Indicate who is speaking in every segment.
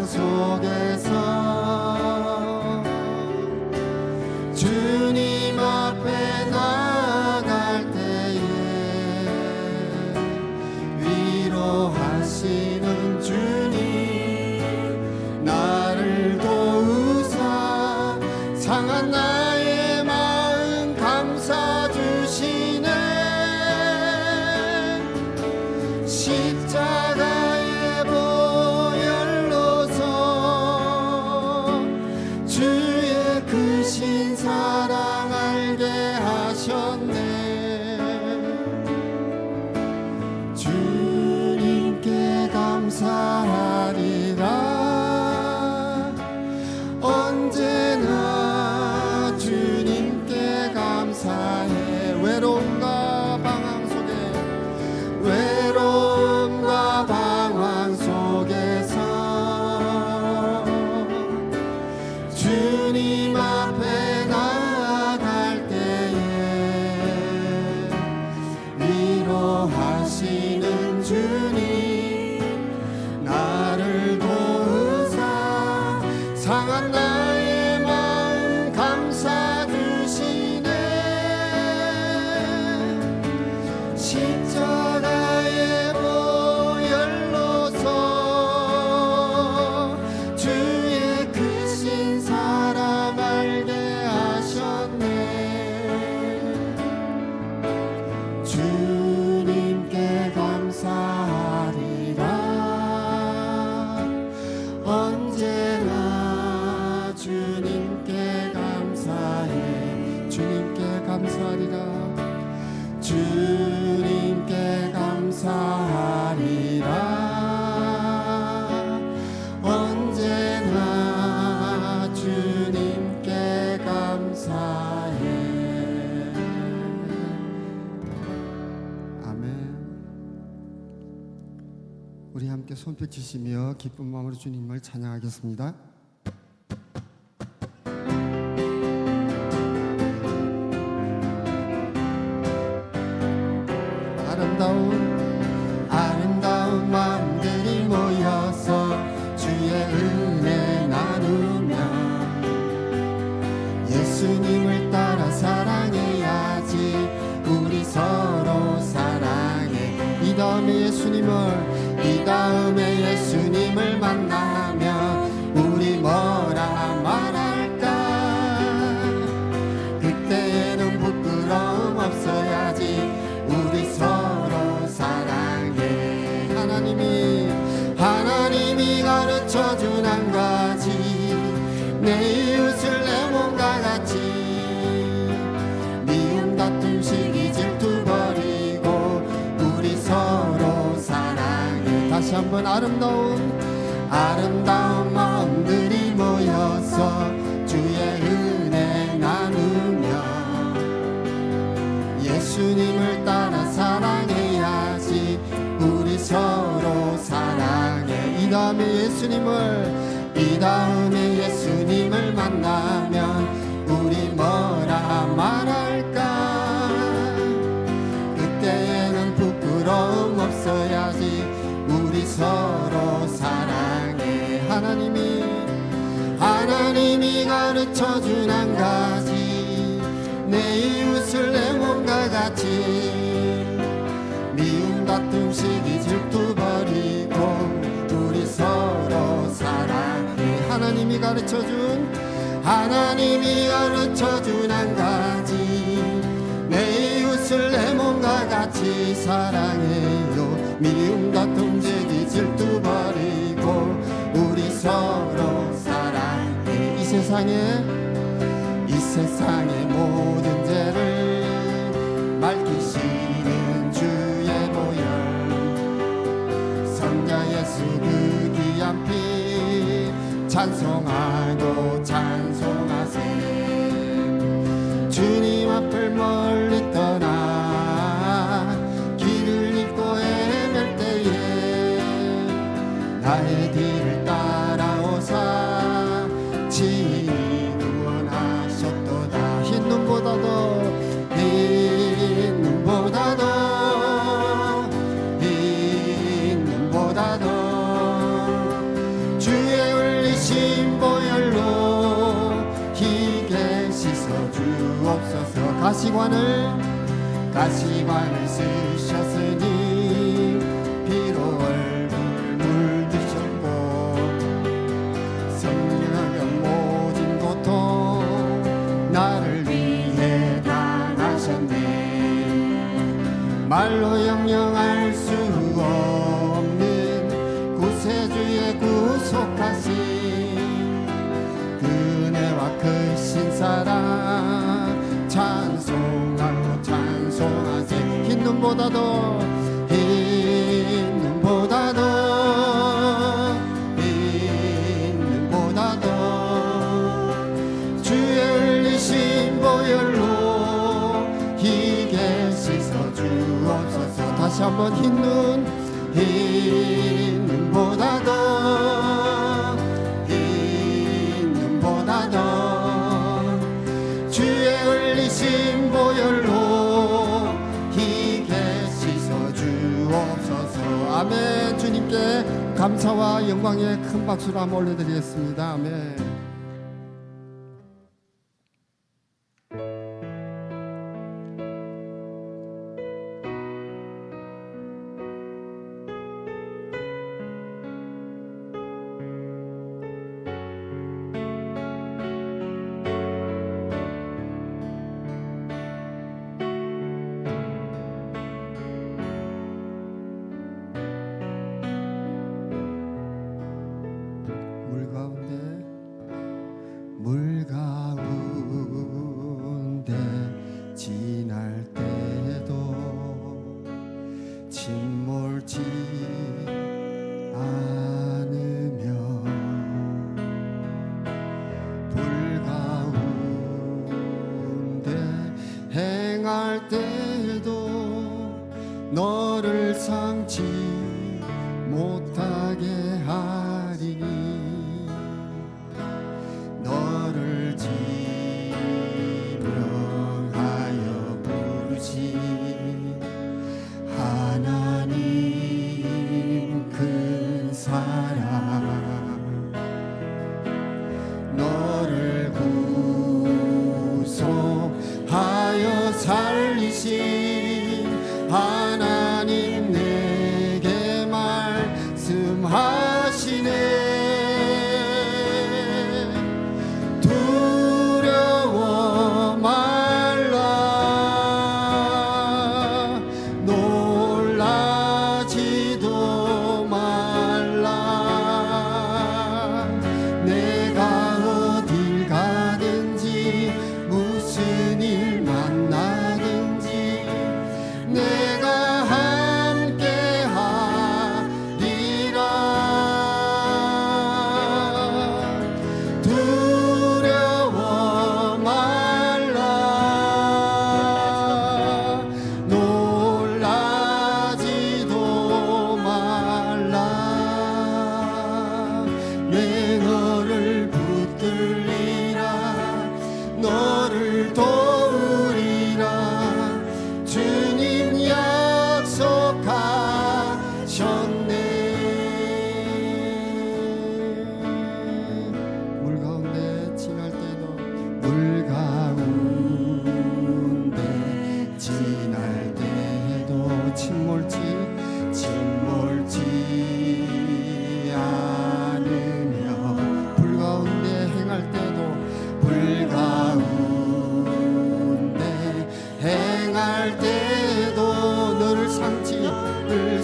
Speaker 1: 속에서 주님 앞에 나갈 때에 위로하시는 주님 나를 도우사 상한 나의 마음 감싸 주시네. 십자가의 보혈로서 주의 크신 사랑 알게 하셨네. 주님께 감사하리라. 언제나 주님께 감사해. 외로움과 방황 속에 주님 앞에 나아갈 때에 위로하시는 주님 나를 도우사 상한 나의 마음 감싸 주시네. 십자가의 보혈로서 주의 크신 사랑 알게 하셨네. 주님께 감사하리라. 언제나 주님께 감사해. 주님께 감사하리라. 주님께 감사하리라. 언제나 주님께 감사해. 아멘. 우리 함께 손뼉치시며 기쁜 마음으로 주님을 찬양하겠습니다. 아름다운 마음들이 모여서 주의 은혜 나누며 예수님을 따라 사랑해야지. 우리 서로 사랑해. 이 다음에 예수님을 만나면 우리 뭐라 말할까. 그때에는 부끄러움 없어야지. 우리 서로 사랑해. 하나님이 가르쳐준 한 가지, 내 이웃을 내 몸과 같이 미움 다툼 시기 질투 버리고 우리 서로 사랑해. 다시 한번 아름다운 마음들이 모여서 주의 은혜 나누며 예수님을 따라 사랑해야지. 우리 서로 사랑해. 이 다음에 예수님을 만나면 우리 뭐라 말할까. 그때에는 부끄러움 없어야지. 우리 서로 사랑해. 하나님이 가르쳐준 한 가지, 내 이웃을 내 몸과 같이 미움 다툼 시기 질투 버리고 우리 서로 사랑해. 하나님이 가르쳐준 한 가지, 내 이웃을 내 몸과 같이 사랑해요. 미움 다툼 시기 질투 버리고 우리 서로 사랑해. 이 세상의 모든 죄를 맑히시는 주의 보혈, 성자 예수 그 귀한 피 찬송하고 찬송하세. 주님 앞을 멀리 떠나 길을 잃고 헤맬 때에 나의 뒤를 따라오사 구원하셨도다. 흰 눈보다도 주의 가시관을 쓰셨으니 피로 얼굴 물드셨고 생명의 모진 고통 나를 위해 당하셨네. 말로 영영할 수 없는 구세주의 구속하신 그네와 크신 사랑 찬송하고 찬송하지. 흰 눈보다도 주의 흘리신 보혈로 희게 씻어 주옵소서. 다시 한번 흰 눈보다도 주의 흘리신 보혈로 희게 씻어 주옵소서. 아멘. 주님께 감사와 영광의 큰 박수를 한번 올려드리겠습니다. 아멘. 물 가운데 지날 때도 침몰치 않으며 불 가운데 행할 때도 너를 상치 못하게 하리니 너를 지명하여 부르시 하나님 큰 사랑 너를 구속하여 살리신 하나님 내게 말씀하시네.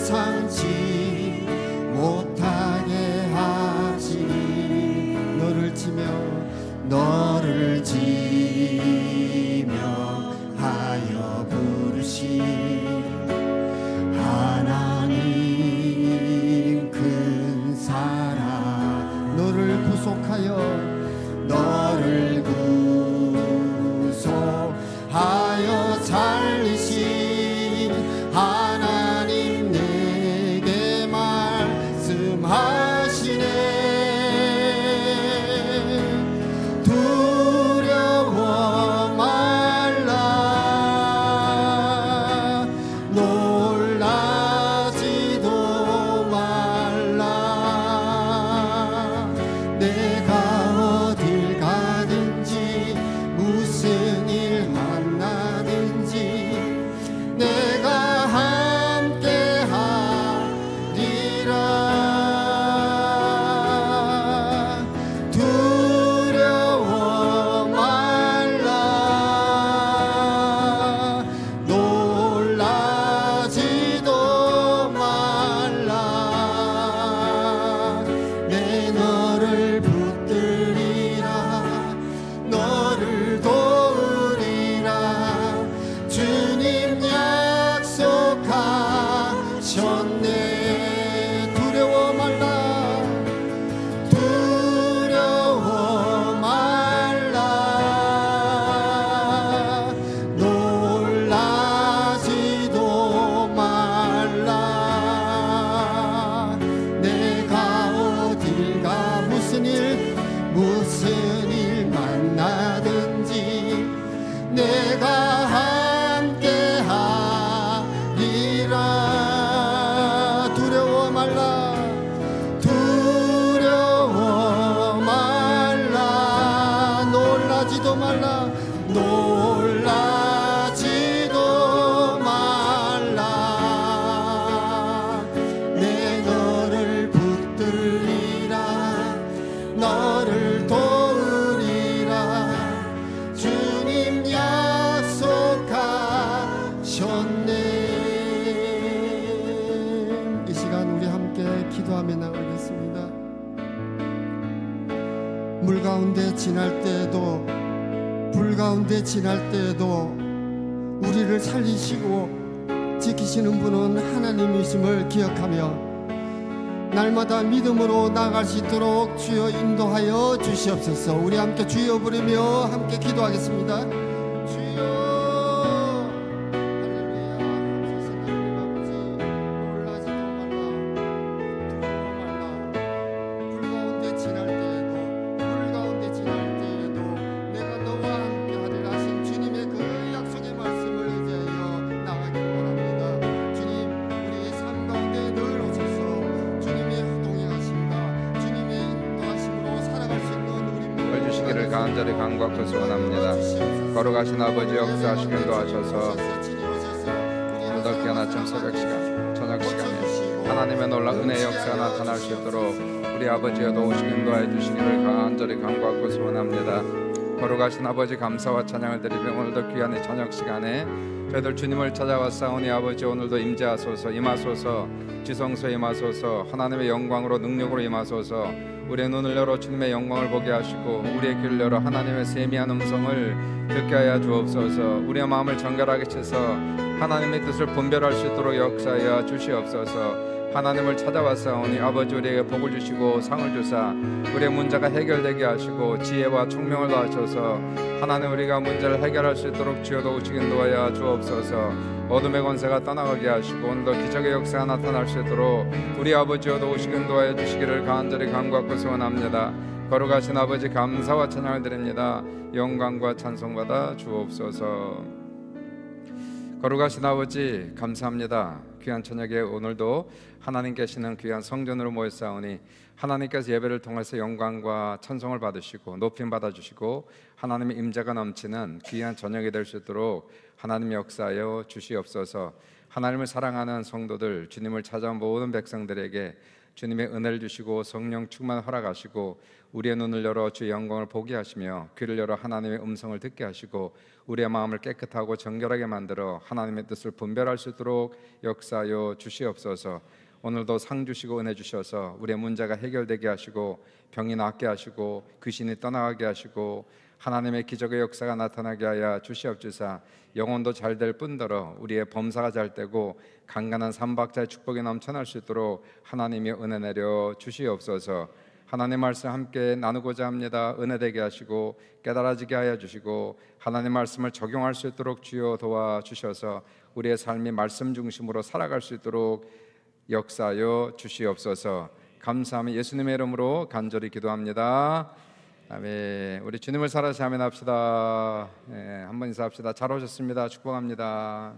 Speaker 1: 상치 못하게 하시니 너를 지명하여 부르시 하나님 큰 사랑 너를 구속하여 살리신 하나님 내게 말씀하시네. 두려워 말라 놀라지도 말라 내가 어딜 가든지 무슨 일 만나든지 너를 붙들리라 너를 도우리라 주님 약속하셨네 두려워 말라 두려워 말라 놀라지도 말라 내가 어딜 가 무슨 일 만나든지 내가 함께 하리라 두려워 말라 두려워 말라 놀라지도 말라 놀라지도 말라 내 너를 붙들리라 너를 도우리라 주님 약속하셨네 이 시간 우리 함께 기도하며 나가겠습니다. 물 가운데 지날 때에도 불 가운데 지날 때에도 우리를 살리시고 지키시는 분은 하나님이심을 기억하며 날마다 믿음으로 나아갈 수 있도록 주여 인도하여 주시옵소서. 우리 함께 주여 부르며 함께 기도하겠습니다. 주여 할렐루야 세상의 아버지 놀라지도 말라 두려워 말라 불 가운데 지날 때에도 불 가운데 지날 때에도 내가 너와 함께 하리라 하신 주님의 그 약속의 말씀을 의지하여 나가기를 원합니다. 주님 우리의 삶 가운데 늘 오셔서 주님의 동행하심과 주님의 인도하심으로 살아갈 수 있는 우리 모두
Speaker 2: 주시기를 간절히 간구하고 소원합니다. 걸어가신 아버지 역사하시길 도와셔서 오늘도 귀한 아침 새벽 시간 저녁 시간에 하나님의 놀라운 은혜의 역사가 나타날 수 있도록 우리 아버지가 도우시길 도와해 주시기를 간절히 간구하고 소원합니다. 걸어가신 아버지 감사와 찬양을 드리며 오늘도 귀한 이 저녁 시간에 저희들 주님을 찾아왔사오니 아버지 오늘도 임재하소서 임하소서 지성소에 임하소서 하나님의 영광으로 능력으로 임하소서 우리의 눈을 열어 주님의 영광을 보게 하시고 우리의 귀를 열어 하나님의 세미한 음성을 듣게 하여 주옵소서. 우리의 마음을 정결하게 쳐서 하나님의 뜻을 분별할 수 있도록 역사하여 주시옵소서. 하나님을 찾아왔사오니 아버지 우리에게 복을 주시고 상을 주사 우리의 문제가 해결되게 하시고 지혜와 총명을 더하셔서 하나님 우리가 문제를 해결할 수 있도록 주여 도우시기 인도하여 주옵소서. 어둠의 권세가 떠나가게 하시고 오늘도 기적의 역사가 나타날 수 있도록 우리 아버지여 도우시기 인도하여 주시기를 간절히 간구하고 소원합니다. 거룩하신 아버지 감사와 찬양을 드립니다. 영광과 찬송받아 주옵소서. 거룩하신 아버지 감사합니다. 귀한 저녁에 오늘도 하나님 계시는 귀한 성전으로 모였사오니 하나님께서 예배를 통해서 영광과 찬송을 받으시고 높임 받아주시고 하나님의 임재가 넘치는 귀한 저녁이 될 수 있도록 하나님 역사하여 주시옵소서. 하나님을 사랑하는 성도들 주님을 찾아온 모든 백성들에게 주님의 은혜를 주시고 성령 충만 허락하시고 우리의 눈을 열어 주의 영광을 보게 하시며 귀를 열어 하나님의 음성을 듣게 하시고 우리의 마음을 깨끗하고 정결하게 만들어 하나님의 뜻을 분별할 수 있도록 역사하여 주시옵소서. 오늘도 상 주시고 은혜 주셔서 우리의 문제가 해결되게 하시고 병이 낫게 하시고 귀신이 떠나가게 하시고 하나님의 기적의 역사가 나타나게 하여 주시옵소서. 영혼도 잘 될 뿐더러 우리의 범사가 잘 되고 강간한 삼박자의 축복이 넘쳐날 수 있도록 하나님이 은혜 내려 주시옵소서. 하나님 말씀 함께 나누고자 합니다. 은혜 되게 하시고 깨달아지게 하여 주시고 하나님 말씀을 적용할 수 있도록 주여 도와주셔서 우리의 삶이 말씀 중심으로 살아갈 수 있도록 역사하여 주시옵소서. 감사하며 예수님의 이름으로 간절히 기도합니다. 아멘. 우리 주님을 살아서 아멘 합시다. 네, 한번 인사합시다. 잘 오셨습니다. 축복합니다.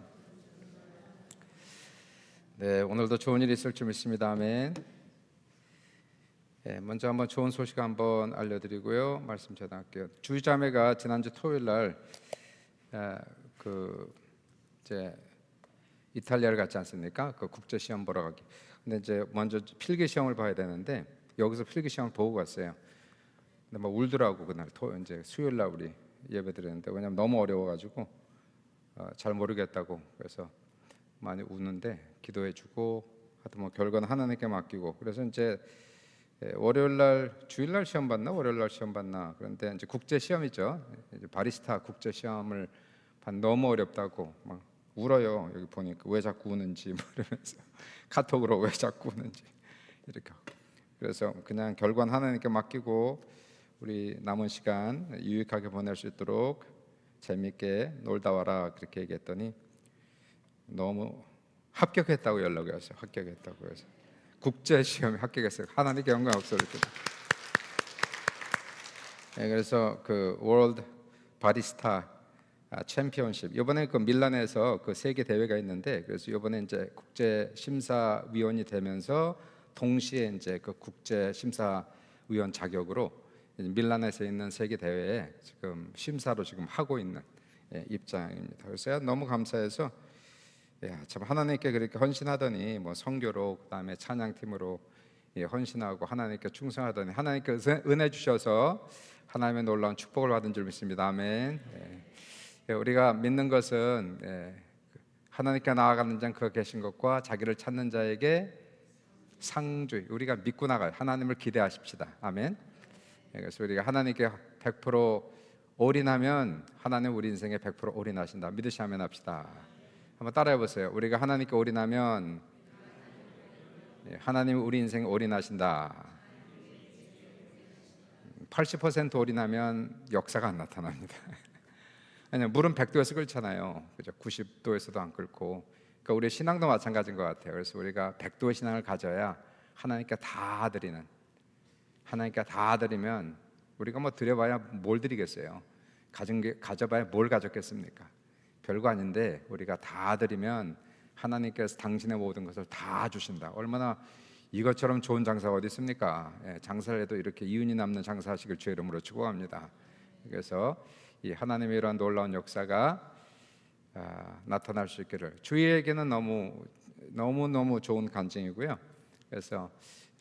Speaker 2: 네, 오늘도 좋은 일이 있을 줄 믿습니다. 아멘. 네, 먼저 한번 좋은 소식 한번 알려드리고요. 말씀 전할게요. 주자매가 지난주 토요일 날 이제 이탈리아를 갔지 않습니까? 그 국제 시험 보러 가기. 근데 이제 먼저 필기 시험을 봐야 되는데 여기서 필기 시험을 보고 갔어요. 근데 막 울더라고 그날 이제 수요일 날 우리 예배 드렸는데 왜냐면 너무 어려워가지고 잘 모르겠다고 그래서 많이 우는데 기도해주고 하여튼 뭐 결과는 하나님께 맡기고 그래서 이제 월요일 날 주일 날 시험 봤나 월요일 날 시험 봤나 그런데 이제 국제 시험이죠. 이제 바리스타 국제 시험을 너무 어렵다고 막 울어요. 여기 보니까 왜 자꾸 우는지 모르면서 카톡으로 왜 자꾸 우는지 이렇게. 그래서 그냥 결과는 하나님께 맡기고 우리 남은 시간 유익하게 보낼 수 있도록 재밌게 놀다 와라 그렇게 얘기했더니 너무 합격했다고 연락이 왔어요. 합격했다고 해서 국제 시험에 합격했어요. 하나님께 영광 없어 이렇게. 네, 그래서 그 월드 바리스타 챔피언십 이번에 그 밀란에서 그 세계 대회가 있는데 그래서 이번에 이제 국제 심사위원이 되면서 동시에 이제 그 국제 심사위원 자격으로 밀란에서 있는 세계 대회에 지금 심사로 지금 하고 있는 입장입니다. 그래서 너무 감사해서 참 하나님께 그렇게 헌신하더니 뭐 선교로 그다음에 찬양팀으로 헌신하고 하나님께 충성하더니 하나님께서 은혜 주셔서 하나님의 놀라운 축복을 받은 줄 믿습니다. 아멘. 우리가 믿는 것은 하나님께 나아가는 자 그가 계신 것과 자기를 찾는 자에게 상주의 우리가 믿고 나갈 하나님을 기대하십시다. 아멘. 그래서 우리가 하나님께 100% 올인하면 하나님 우리 인생에 100% 올인하신다. 믿으시 아멘 합시다. 한번 따라해 보세요. 우리가 하나님께 올인하면 하나님 우리 인생에 올인하신다. 80% 올인하면 역사가 안 나타납니다. 아니 물은 100도에서 끓잖아요. 그죠? 90도에서도 안 끓고. 그러니까 우리 신앙도 마찬가지인 것 같아요. 그래서 우리가 100도의 신앙을 가져야 하나님께 다 드리는. 하나님께 다 드리면 우리가 뭐 드려봐야 뭘 드리겠어요? 가져봐야 뭘 가졌겠습니까? 별거 아닌데 우리가 다 드리면 하나님께서 당신의 모든 것을 다 주신다. 얼마나 이것처럼 좋은 장사가 어디 있습니까? 장사를 해도 이렇게 이윤이 남는 장사하시길 주의 이름으로 축복합니다. 그래서 이 하나님의 이러한 놀라운 역사가 나타날 수 있기를 주위에게는 너무 좋은 간증이고요. 그래서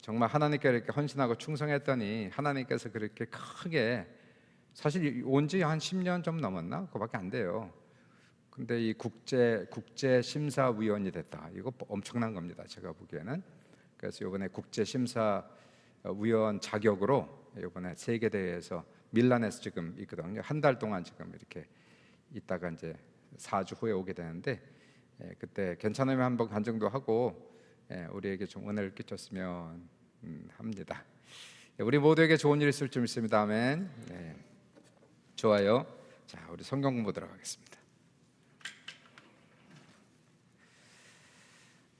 Speaker 2: 정말 하나님께 이렇게 헌신하고 충성했더니 하나님께서 그렇게 크게 사실 온 지 한 10년 좀 넘었나? 그거밖에 안 돼요. 근데 이 국제 심사위원이 됐다. 이거 엄청난 겁니다. 제가 보기에는. 그래서 이번에 국제 심사위원 자격으로 이번에 세계 대회에서 밀란에서 지금 있거든요. 한 달 동안 지금 이렇게 있다가 이제 4주 후에 오게 되는데 그때 괜찮으면 한번 간증도 하고 우리에게 좀 은혜를 끼쳤으면 합니다. 우리 모두에게 좋은 일이 있을 줄 믿습니다. 아멘. 좋아요. 자, 우리 성경 공부 들어가겠습니다.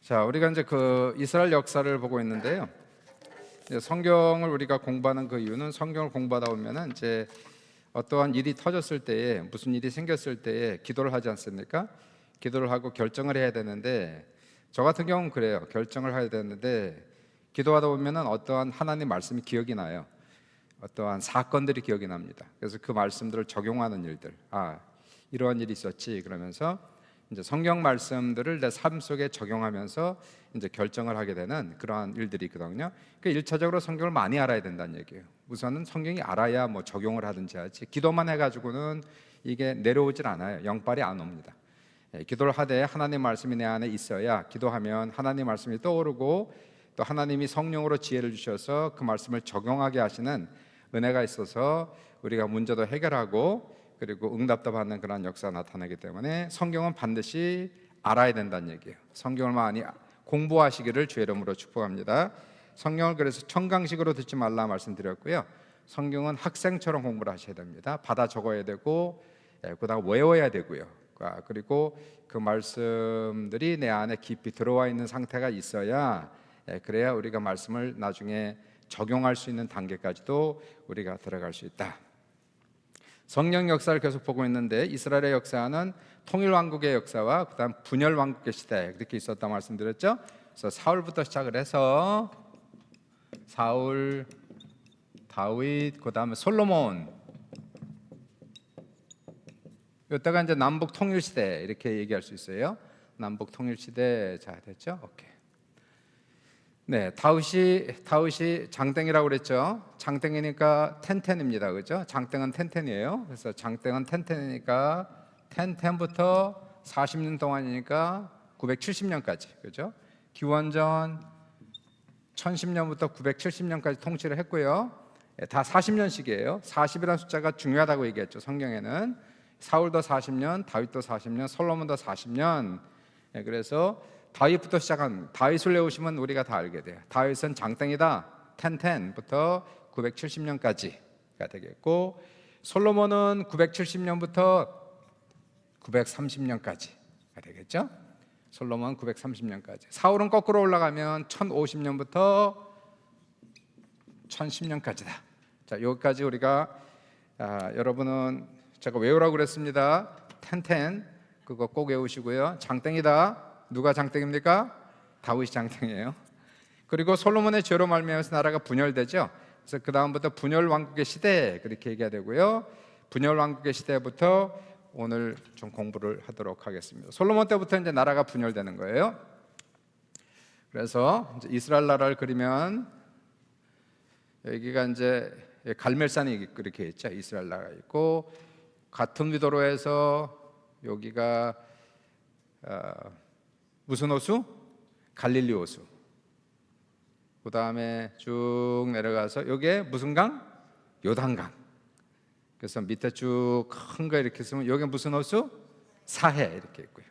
Speaker 2: 자, 우리가 이제 그 이스라엘 역사를 보고 있는데요. 성경을 우리가 공부하는 그 이유는 성경을 공부하다 보면은 이제 어떠한 일이 터졌을 때에 무슨 일이 생겼을 때에 기도를 하지 않습니까? 기도를 하고 결정을 해야 되는데 저 같은 경우는 그래요. 결정을 해야 되는데 기도하다 보면은 어떠한 하나님 말씀이 기억이 나요. 어떠한 사건들이 기억이 납니다. 그래서 그 말씀들을 적용하는 일들, 이러한 일이 있었지 그러면서 이제 성경 말씀들을 내 삶 속에 적용하면서 이제 결정을 하게 되는 그러한 일들이 있거든요. 그러니까 1차적으로 성경을 많이 알아야 된다는 얘기예요. 우선은 성경이 알아야 뭐 적용을 하든지 하지 기도만 해가지고는 이게 내려오질 않아요. 영빨이 안 옵니다. 기도를 하되 하나님 말씀이 내 안에 있어야 기도하면 하나님 말씀이 떠오르고 또 하나님이 성령으로 지혜를 주셔서 그 말씀을 적용하게 하시는 은혜가 있어서 우리가 문제도 해결하고 그리고 응답도 받는 그런 역사가 나타나기 때문에 성경은 반드시 알아야 된다는 얘기예요. 성경을 많이 공부하시기를 주의 이름으로 축복합니다. 성경을 그래서 청강식으로 듣지 말라 말씀드렸고요. 성경은 학생처럼 공부를 하셔야 됩니다. 받아 적어야 되고 그다음 외워야 되고요. 그리고 그 말씀들이 내 안에 깊이 들어와 있는 상태가 있어야 그래야 우리가 말씀을 나중에 적용할 수 있는 단계까지도 우리가 들어갈 수 있다. 성령 역사를 계속 보고 있는데 이스라엘의 역사는 통일왕국의 역사와 그다음 분열왕국의 시대 이렇게 있었다 말씀드렸죠. 그래서 사울부터 시작을 해서 사울, 다윗, 그다음에 솔로몬 이때가 이제 남북 통일 시대 이렇게 얘기할 수 있어요. 남북 통일 시대 자 됐죠? 오케이. 네, 다윗이 장땡이라고 그랬죠. 장땡이니까 텐텐입니다, 그렇죠? 장땡은 텐텐이에요. 그래서 장땡은 텐텐이니까 텐텐부터 40년 동안이니까 970년까지, 그렇죠? 기원전 1010년부터 970년까지 통치를 했고요. 다 40년씩이에요. 40이라는 숫자가 중요하다고 얘기했죠. 성경에는 사울도 40년, 다윗도 40년, 솔로몬도 40년. 그래서 다윗부터 시작한, 다윗을 외우시면 우리가 다 알게 돼요. 다윗은 장땡이다. 1010부터 970년까지가 되겠고, 솔로몬은 970년부터 930년까지가 되겠죠. 솔로몬 930년까지. 사울은 거꾸로 올라가면 1050년부터 1010년까지다. 자, 여기까지 우리가 여러분은 제가 외우라고 그랬습니다. 1010 그거 꼭 외우시고요. 장땡이다. 누가 장땡입니까? 다윗이 장땡이에요. 그리고 솔로몬의 죄로 말미암아서 나라가 분열되죠. 그래서 그 다음부터 분열 왕국의 시대 그렇게 얘기가 되고요. 분열 왕국의 시대부터 오늘 좀 공부를 하도록 하겠습니다. 솔로몬 때부터 이제 나라가 분열되는 거예요. 그래서 이제 이스라엘 나라를 그리면 여기가 이제 갈멜산이 그렇게 있죠. 이스라엘 나라가 있고, 같은 위도로에서 여기가 무슨 호수? 갈릴리 호수. 그 다음에 쭉 내려가서 여기에 무슨 강? 요단강. 그래서 밑에 쭉 큰 거 이렇게 쓰면 여기 무슨 호수? 사해 이렇게 있고요.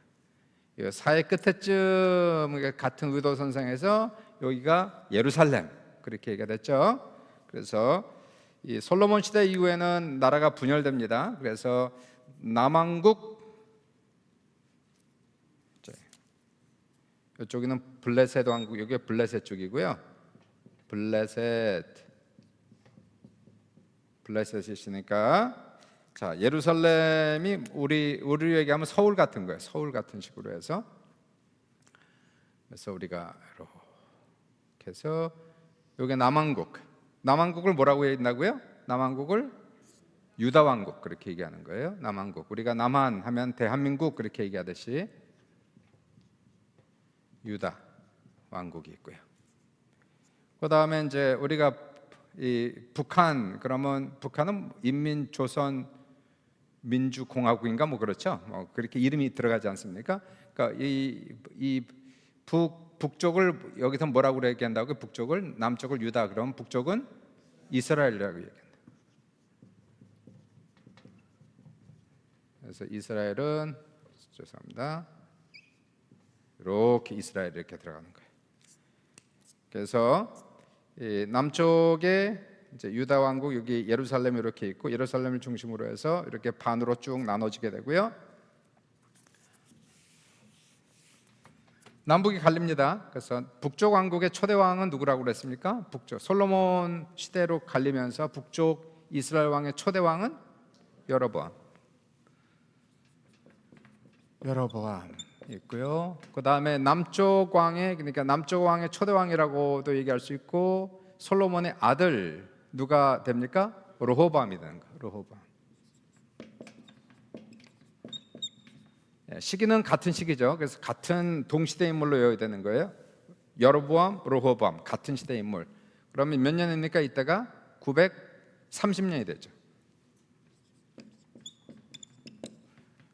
Speaker 2: 이 사해 끝에쯤 같은 의도선상에서 여기가 예루살렘 그렇게 얘기가 됐죠. 그래서 이 솔로몬 시대 이후에는 나라가 분열됩니다. 그래서 남왕국, 이쪽에는 블레셋 왕국, 여기가 블레셋 쪽이고요. 블레셋이 있으니까, 자, 예루살렘이 우리 얘기하면 서울 같은 거예요. 서울 같은 식으로 해서. 그래서 우리가 이렇게 해서 여기 남왕국을 뭐라고 얘기한다고요? 남왕국을 유다 왕국 그렇게 얘기하는 거예요. 남왕국. 우리가 남한 하면 대한민국 그렇게 얘기하듯이 유다 왕국이 있고요. 그 다음에 이제 우리가 이 북한, 그러면 북한은 인민조선민주공화국인가 뭐 그렇죠. 뭐 그렇게 이름이 들어가지 않습니까? 그러니까 이 북쪽을 여기서 뭐라고 얘기한다고? 북쪽을, 남쪽을 유다, 그럼 북쪽은 이스라엘이라고 얘기한다. 그래서 이스라엘은, 죄송합니다, 이렇게 이스라엘 이렇게 들어가는 거예요. 그래서 이 남쪽에 이제 유다 왕국, 여기 예루살렘이 이렇게 있고, 예루살렘을 중심으로 해서 이렇게 반으로 쭉 나눠지게 되고요. 남북이 갈립니다. 그래서 북쪽 왕국의 초대 왕은 누구라고 그랬습니까? 북쪽 솔로몬 시대로 갈리면서 북쪽 이스라엘 왕의 초대 왕은 여로보암 있고요. 그 다음에 남쪽 왕의, 그러니까 남쪽 왕의 초대 왕이라고도 얘기할 수 있고, 솔로몬의 아들 누가 됩니까? 르호보암이 되는 거예요. 르호보암. 시기는 같은 시기죠. 그래서 같은 동시대 인물로 외워야 되는 거예요. 여로보암, 르호보암 같은 시대 인물. 그러면 몇 년입니까? 이때가 930년이 되죠.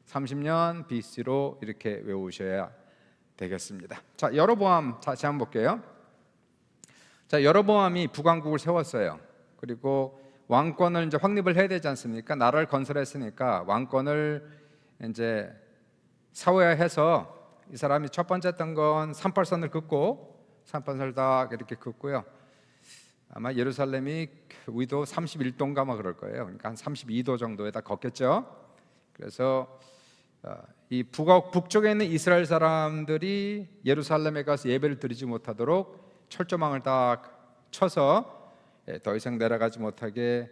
Speaker 2: 30년 BC로 이렇게 외우셔야 되겠습니다. 자, 여로보암 다시 한번 볼게요. 자, 여로보암이 북왕국을 세웠어요. 그리고 왕권을 이제 확립을 해야 되지 않습니까? 나라를 건설했으니까 왕권을 이제 사회화해서, 이 사람이 첫 번째 했던 건 38선을 긋고, 38선을 다 이렇게 긋고요. 아마 예루살렘이 위도 31도인가 막 그럴 거예요. 그러니까 한 32도 정도에다 걷겠죠. 그래서 이 북쪽에 있는 이스라엘 사람들이 예루살렘에 가서 예배를 드리지 못하도록 철조망을 딱 쳐서 더 이상 내려가지 못하게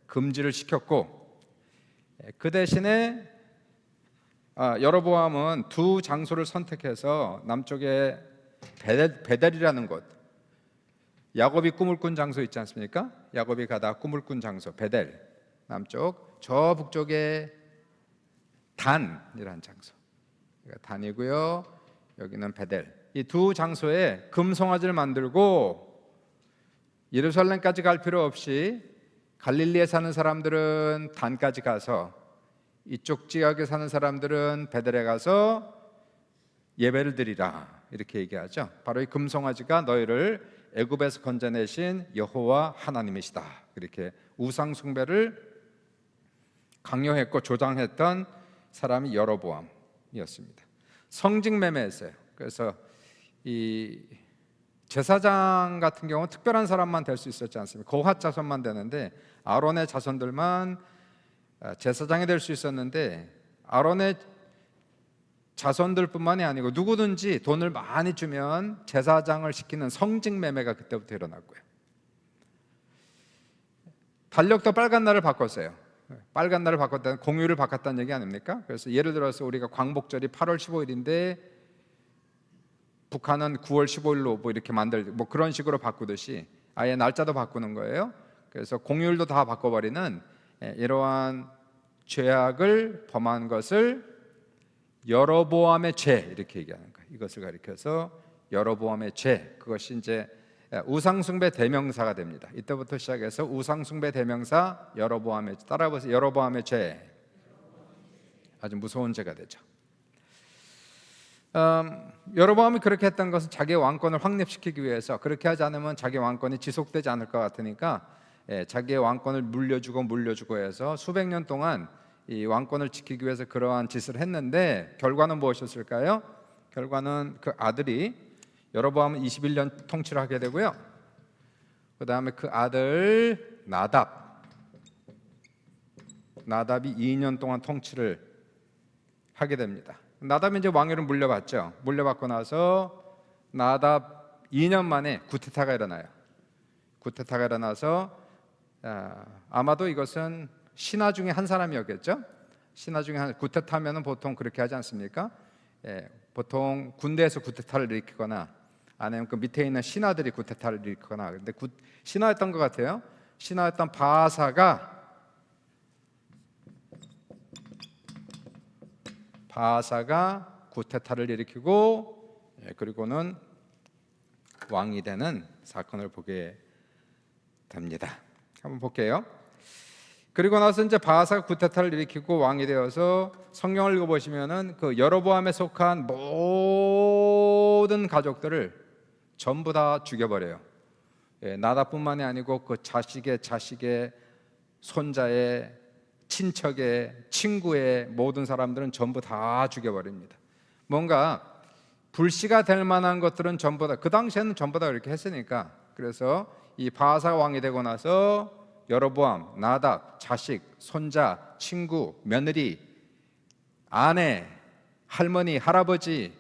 Speaker 2: 금지를 시켰고, 그 대신에 여로보암은 두 장소를 선택해서 남쪽에 베델이라는 곳, 야곱이 꿈을 꾼 장소 있지 않습니까? 야곱이 가다 꿈을 꾼 장소 베델 남쪽, 저 북쪽에 단이라는 장소, 단이고요. 여기는 베델. 이 두 장소에 금송아지를 만들고 예루살렘까지 갈 필요 없이 갈릴리에 사는 사람들은 단까지 가서, 이쪽 지역에 사는 사람들은 베델에 가서 예배를 드리라 이렇게 얘기하죠. 바로 이 금송아지가 너희를 애굽에서 건져내신 여호와 하나님이시다. 이렇게 우상 숭배를 강요했고 조장했던 사람이 여로보암이었습니다. 성직매매했어요. 그래서 이 제사장 같은 경우는 특별한 사람만 될 수 있었지 않습니까? 거핫 자손만 되는데 아론의 자손들만 제사장이 될 수 있었는데 아론의 자손들뿐만이 아니고 누구든지 돈을 많이 주면 제사장을 시키는 성직매매가 그때부터 일어났고요. 달력도 빨간 날을 바꿨어요. 빨간 날을 바꿨다는 공휴일을 바꿨다는 얘기 아닙니까? 그래서 예를 들어서 우리가 광복절이 8월 15일인데 북한은 9월 15일로 뭐 이렇게 뭐 그런 식으로 바꾸듯이 아예 날짜도 바꾸는 거예요. 그래서 공휴일도 다 바꿔버리는 이러한 죄악을 범한 것을 여로보암의 죄 이렇게 얘기하는 거예요. 이것을 가리켜서 여로보암의 죄, 그것이 이제 우상숭배 대명사가 됩니다. 이때부터 시작해서 우상숭배 대명사 여로보암의, 따라해보세요. 여로보암의 죄. 아주 무서운 죄가 되죠. 여로보암이 그렇게 했던 것은 자기의 왕권을 확립시키기 위해서, 그렇게 하지 않으면 자기 왕권이 지속되지 않을 것 같으니까 자기의 왕권을 물려주고 해서 수백 년 동안 이 왕권을 지키기 위해서 그러한 짓을 했는데 결과는 무엇이었을까요? 결과는 그 아들이, 여로보암은 21년 통치를 하게 되고요. 그 다음에 그 아들 나답이 2년 동안 통치를 하게 됩니다. 나답이 이제 왕위를 물려받죠. 물려받고 나서 나답 2년 만에 구테타가 일어나요. 구테타가 일어나서 아마도 이것은 신하 중에 한 사람이었겠죠. 신하 중에 한, 구테타면은 보통 그렇게 하지 않습니까? 보통 군대에서 구테타를 일으키거나 아니면 그 밑에 있는 신하들이 구테타를 일으키거나. 근데 신하였던 것 같아요. 신하였던 바하사가 구테타를 일으키고 그리고는 왕이 되는 사건을 보게 됩니다. 한번 볼게요. 그리고 나서 이제 바하사가 구테타를 일으키고 왕이 되어서 성경을 읽어보시면은 그 여로보암에 속한 모든 가족들을 전부 다 죽여버려요. 나답뿐만이 아니고 그 자식의 손자의 친척의 친구의 모든 사람들은 전부 다 죽여버립니다. 뭔가 불씨가 될 만한 것들은 전부 다, 그 당시에는 전부 다 그렇게 했으니까. 그래서 이 바하사가 왕이 되고 나서 여로보암, 나답, 자식, 손자, 친구, 며느리, 아내, 할머니, 할아버지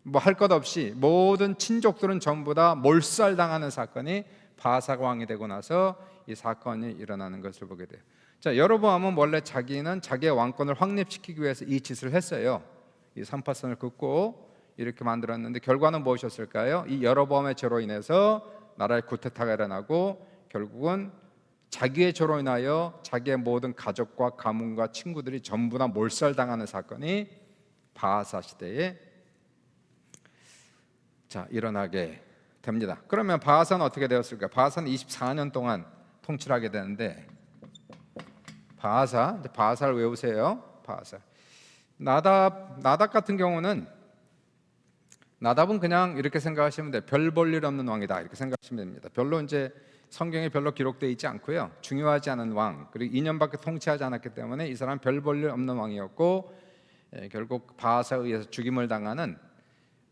Speaker 2: 뭐 할 것 없이 모든 친족들은 전부 다 몰살당하는 사건이 바하사가 왕이 되고 나서 이 사건이 일어나는 것을 보게 돼요. 자, 여로보암은 원래 자기는 자기의 왕권을 확립시키기 위해서 이 짓을 했어요. 이 삼파선을 긋고 이렇게 만들었는데 결과는 무엇이었을까요? 이 여로보암의 죄로 인해서 나라에 구테타가 일어나고 결국은 자기의 죄로 인하여 자기의 모든 가족과 가문과 친구들이 전부 다 몰살당하는 사건이 바하사 시대에 일어나게 됩니다. 그러면 바하사는 어떻게 되었을까? 바하사는 24년 동안 통치를 하게 되는데 바하사를 외우세요. 바하사. 나답 같은 경우는 나답은 그냥 이렇게 생각하시면 돼요. 별 볼 일 없는 왕이다 이렇게 생각하시면 됩니다. 별로 이제 성경에 별로 기록되어 있지 않고요. 중요하지 않은 왕, 그리고 2년밖에 통치하지 않았기 때문에 이 사람 별 볼 일 없는 왕이었고 결국 바하사에 의해서 죽임을 당하는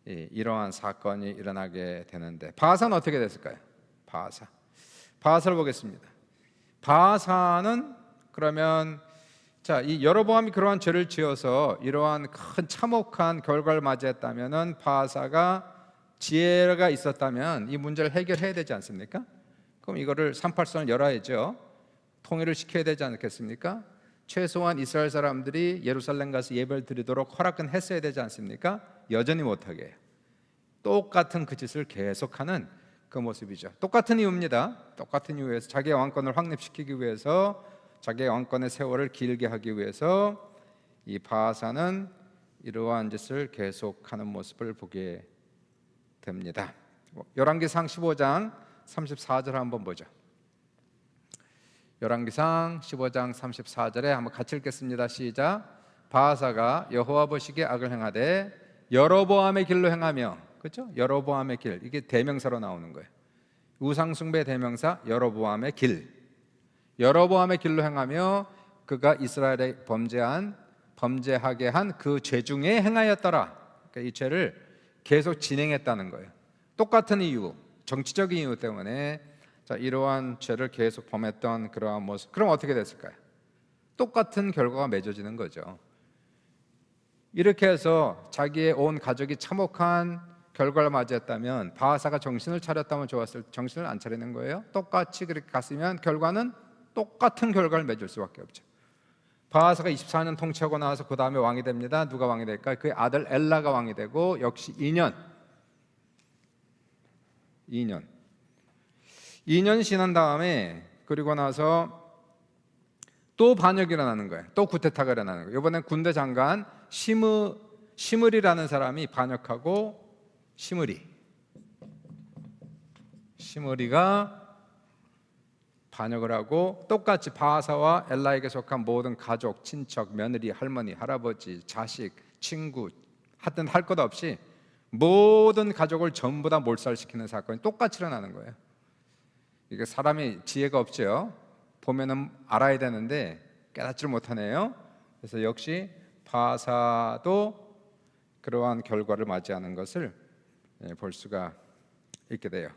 Speaker 2: 이러한 사건이 일어나게 되는데 바하사는 어떻게 됐을까요? 바하사를 보겠습니다. 바하사는 그러면 이 여로보암이 그러한 죄를 지어서 이러한 큰 참혹한 결과를 맞이했다면은 바하사가 지혜가 있었다면 이 문제를 해결해야 되지 않습니까? 그럼 이거를 38선을 열어야죠. 통일을 시켜야 되지 않겠습니까? 최소한 이스라엘 사람들이 예루살렘 가서 예배를 드리도록 허락은 했어야 되지 않습니까? 여전히 못하게 해요. 똑같은 그 짓을 계속하는 그 모습이죠. 똑같은 이유입니다. 똑같은 이유에서 자기의 왕권을 확립시키기 위해서, 자기의 왕권의 세월을 길게 하기 위해서 이 바하사는 이러한 짓을 계속하는 모습을 보게 됩니다. 열왕기상 15장 34절 한번 보죠. 열왕기상 15장 34절에 한번 같이 읽겠습니다. 시작. 바하사가 여호와 보시기에 악을 행하되 여로보암의 길로 행하며, 그렇죠? 여로보암의 길, 이게 대명사로 나오는 거예요. 우상숭배 대명사 여로보암의 길. 여로보암의 길로 행하며 그가 이스라엘에 범죄하게 한 그 죄 중에 행하였더라. 그러니까 이 죄를 계속 진행했다는 거예요. 똑같은 이유, 정치적인 이유 때문에 이러한 죄를 계속 범했던 그러한 모습. 그럼 어떻게 됐을까요? 똑같은 결과가 맺어지는 거죠. 이렇게 해서 자기의 온 가족이 참혹한 결과를 맞이했다면 바하사가 정신을 차렸다면 좋았을, 정신을 안 차리는 거예요. 똑같이 그렇게 갔으면 결과는 똑같은 결과를 맺을 수밖에 없죠. 바하사가 24년 통치하고 나서 그 다음에 왕이 됩니다. 누가 왕이 될까요? 그의 아들 엘라가 왕이 되고 역시 2년 지난 다음에, 그리고 나서 또 반역이 일어나는 거예요. 또 쿠데타가 일어나는 거예요. 이번엔 군대 장관 시므리라는 사람이 반역하고, 시므리가 반역을 하고 똑같이 바하사와 엘라에게 속한 모든 가족, 친척, 며느리, 할머니, 할아버지, 자식, 친구, 하여튼 할 것 없이 모든 가족을 전부 다 몰살시키는 사건이 똑같이 일어나는 거예요. 이게 사람이 지혜가 없죠. 보면은 알아야 되는데 깨닫지를 못하네요. 그래서 역시 바하사도 그러한 결과를 맞이하는 것을 볼 수가 있게 돼요.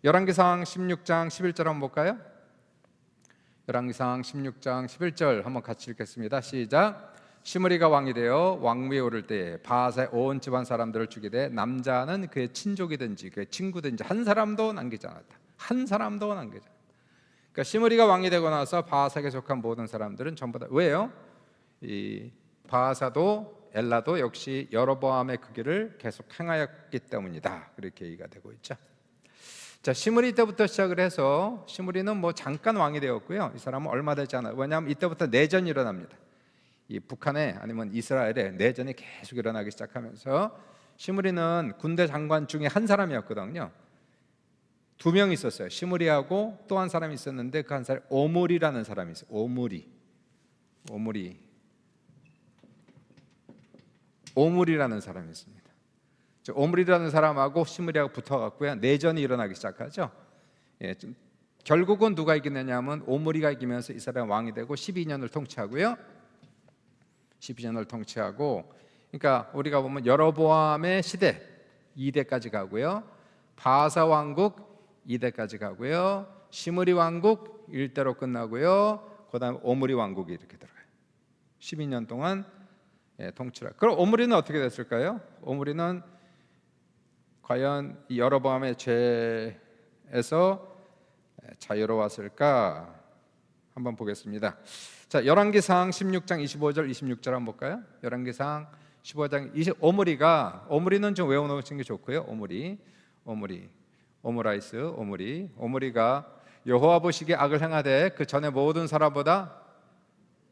Speaker 2: 열왕기상 16장 11절 한번 볼까요? 열왕기상 16장 11절 한번 같이 읽겠습니다. 시작. 시므리가 왕이 되어 왕위에 오를 때에 바하사의 온 집안 사람들을 죽이되 남자는 그의 친족이든지 그의 친구든지 한 사람도 남기지 않았다. 한 사람도 남기지 않았다. 그러니까 시므리가 왕이 되고 나서 바하사에게 속한 모든 사람들은 전부 다, 왜요? 이 바하사도 엘라도 역시 여로보암의 그 길을 계속 행하였기 때문이다. 그렇게 얘기가 되고 있죠. 자, 시므리 때부터 시작을 해서 시므리는 뭐 잠깐 왕이 되었고요. 이 사람은 얼마 되지 않아요. 왜냐하면 이때부터 내전이 일어납니다. 이 북한에 아니면 이스라엘에 내전이 계속 일어나기 시작하면서 시므리는 군대 장관 중에 한 사람이었거든요. 2명 있었어요. 시므리하고 또 한 사람이 있었는데 그 한 사람이 오므리라는 사람이 있어요. 오므리라는 사람이 있습니다. 오므리라는 사람하고 시므리하고 붙어갖고요, 내전이 일어나기 시작하죠. 결국은 누가 이기느냐면 오므리가 이기면서 이스라엘 왕이 되고 12년을 통치하고요. 12년을 통치하고, 그러니까 우리가 보면 여로보암의 시대 2대까지 가고요, 바하사 왕국 2대까지 가고요, 시므리 왕국 1대로 끝나고요, 그다음에 오므리 왕국이 이렇게 들어가요. 12년 동안 통치를. 그럼 오므리는 어떻게 됐을까요? 오므리는 과연 이 여로보암의 죄에서 자유로웠을까? 한번 보겠습니다. 자, 열왕기상 16장 25절 26절 한번 볼까요? 열왕기상 15장 20. 오므리는 좀 외워놓으시는 게 좋고요. 오므리가 여호와 보시기에 악을 행하되 그 전에 모든 사람보다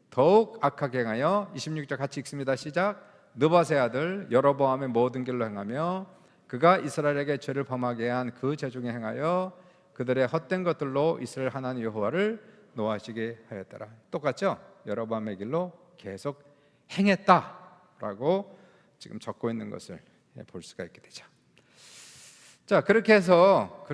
Speaker 2: 더욱 악하게 행하여, 26절 같이 읽습니다. 시작. 느밧의 아들 여로보암의 모든 길로 행하며 그가 이스라엘에게 죄를 범하게 한 그 죄 중에 행하여 그들의 헛된 것들로 이스라엘 하나님 여호와를 노하시게 하였더라. 똑같죠? 여로보암의 길로 계속 행했다라고 지금 적고 있는 것을 볼 수가 있게 되죠. 자, 그렇게 해서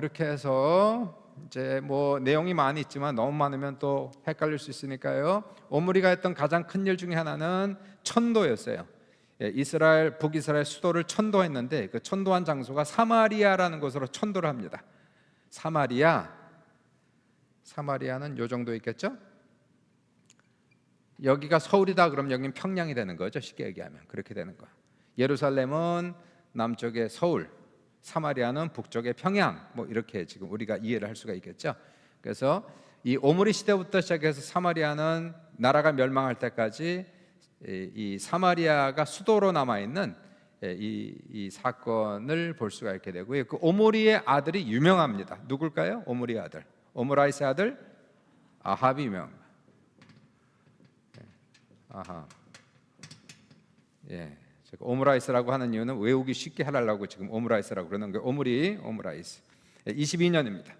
Speaker 2: 이제 뭐 내용이 많이 있지만 너무 많으면 또 헷갈릴 수 있으니까요. 오므리가 했던 가장 큰 일 중에 하나는 천도였어요. 북이스라엘 수도를 천도했는데 그 천도한 장소가 사마리아라는 곳으로 천도를 합니다. 사마리아는 요 정도 있겠죠? 여기가 서울이다 그럼 여기는 평양이 되는 거죠. 쉽게 얘기하면 그렇게 되는 거예요. 예루살렘은 남쪽의 서울, 사마리아는 북쪽의 평양, 뭐 이렇게 지금 우리가 이해를 할 수가 있겠죠. 그래서 이 오므리 시대부터 시작해서 사마리아는 나라가 멸망할 때까지 이 사마리아가 수도로 남아 있는 이 사건을 볼 수가 있게 되고요. 그 오므리의 아들이 유명합니다. 누굴까요? 오므리의 아들, 오므라이스의 아들 아합이 유명합니다. 아합. 제가 오므라이스라고 하는 이유는 외우기 쉽게 하려고 지금 오므라이스라고 그러는 거예요. 오므라이스. 22년입니다.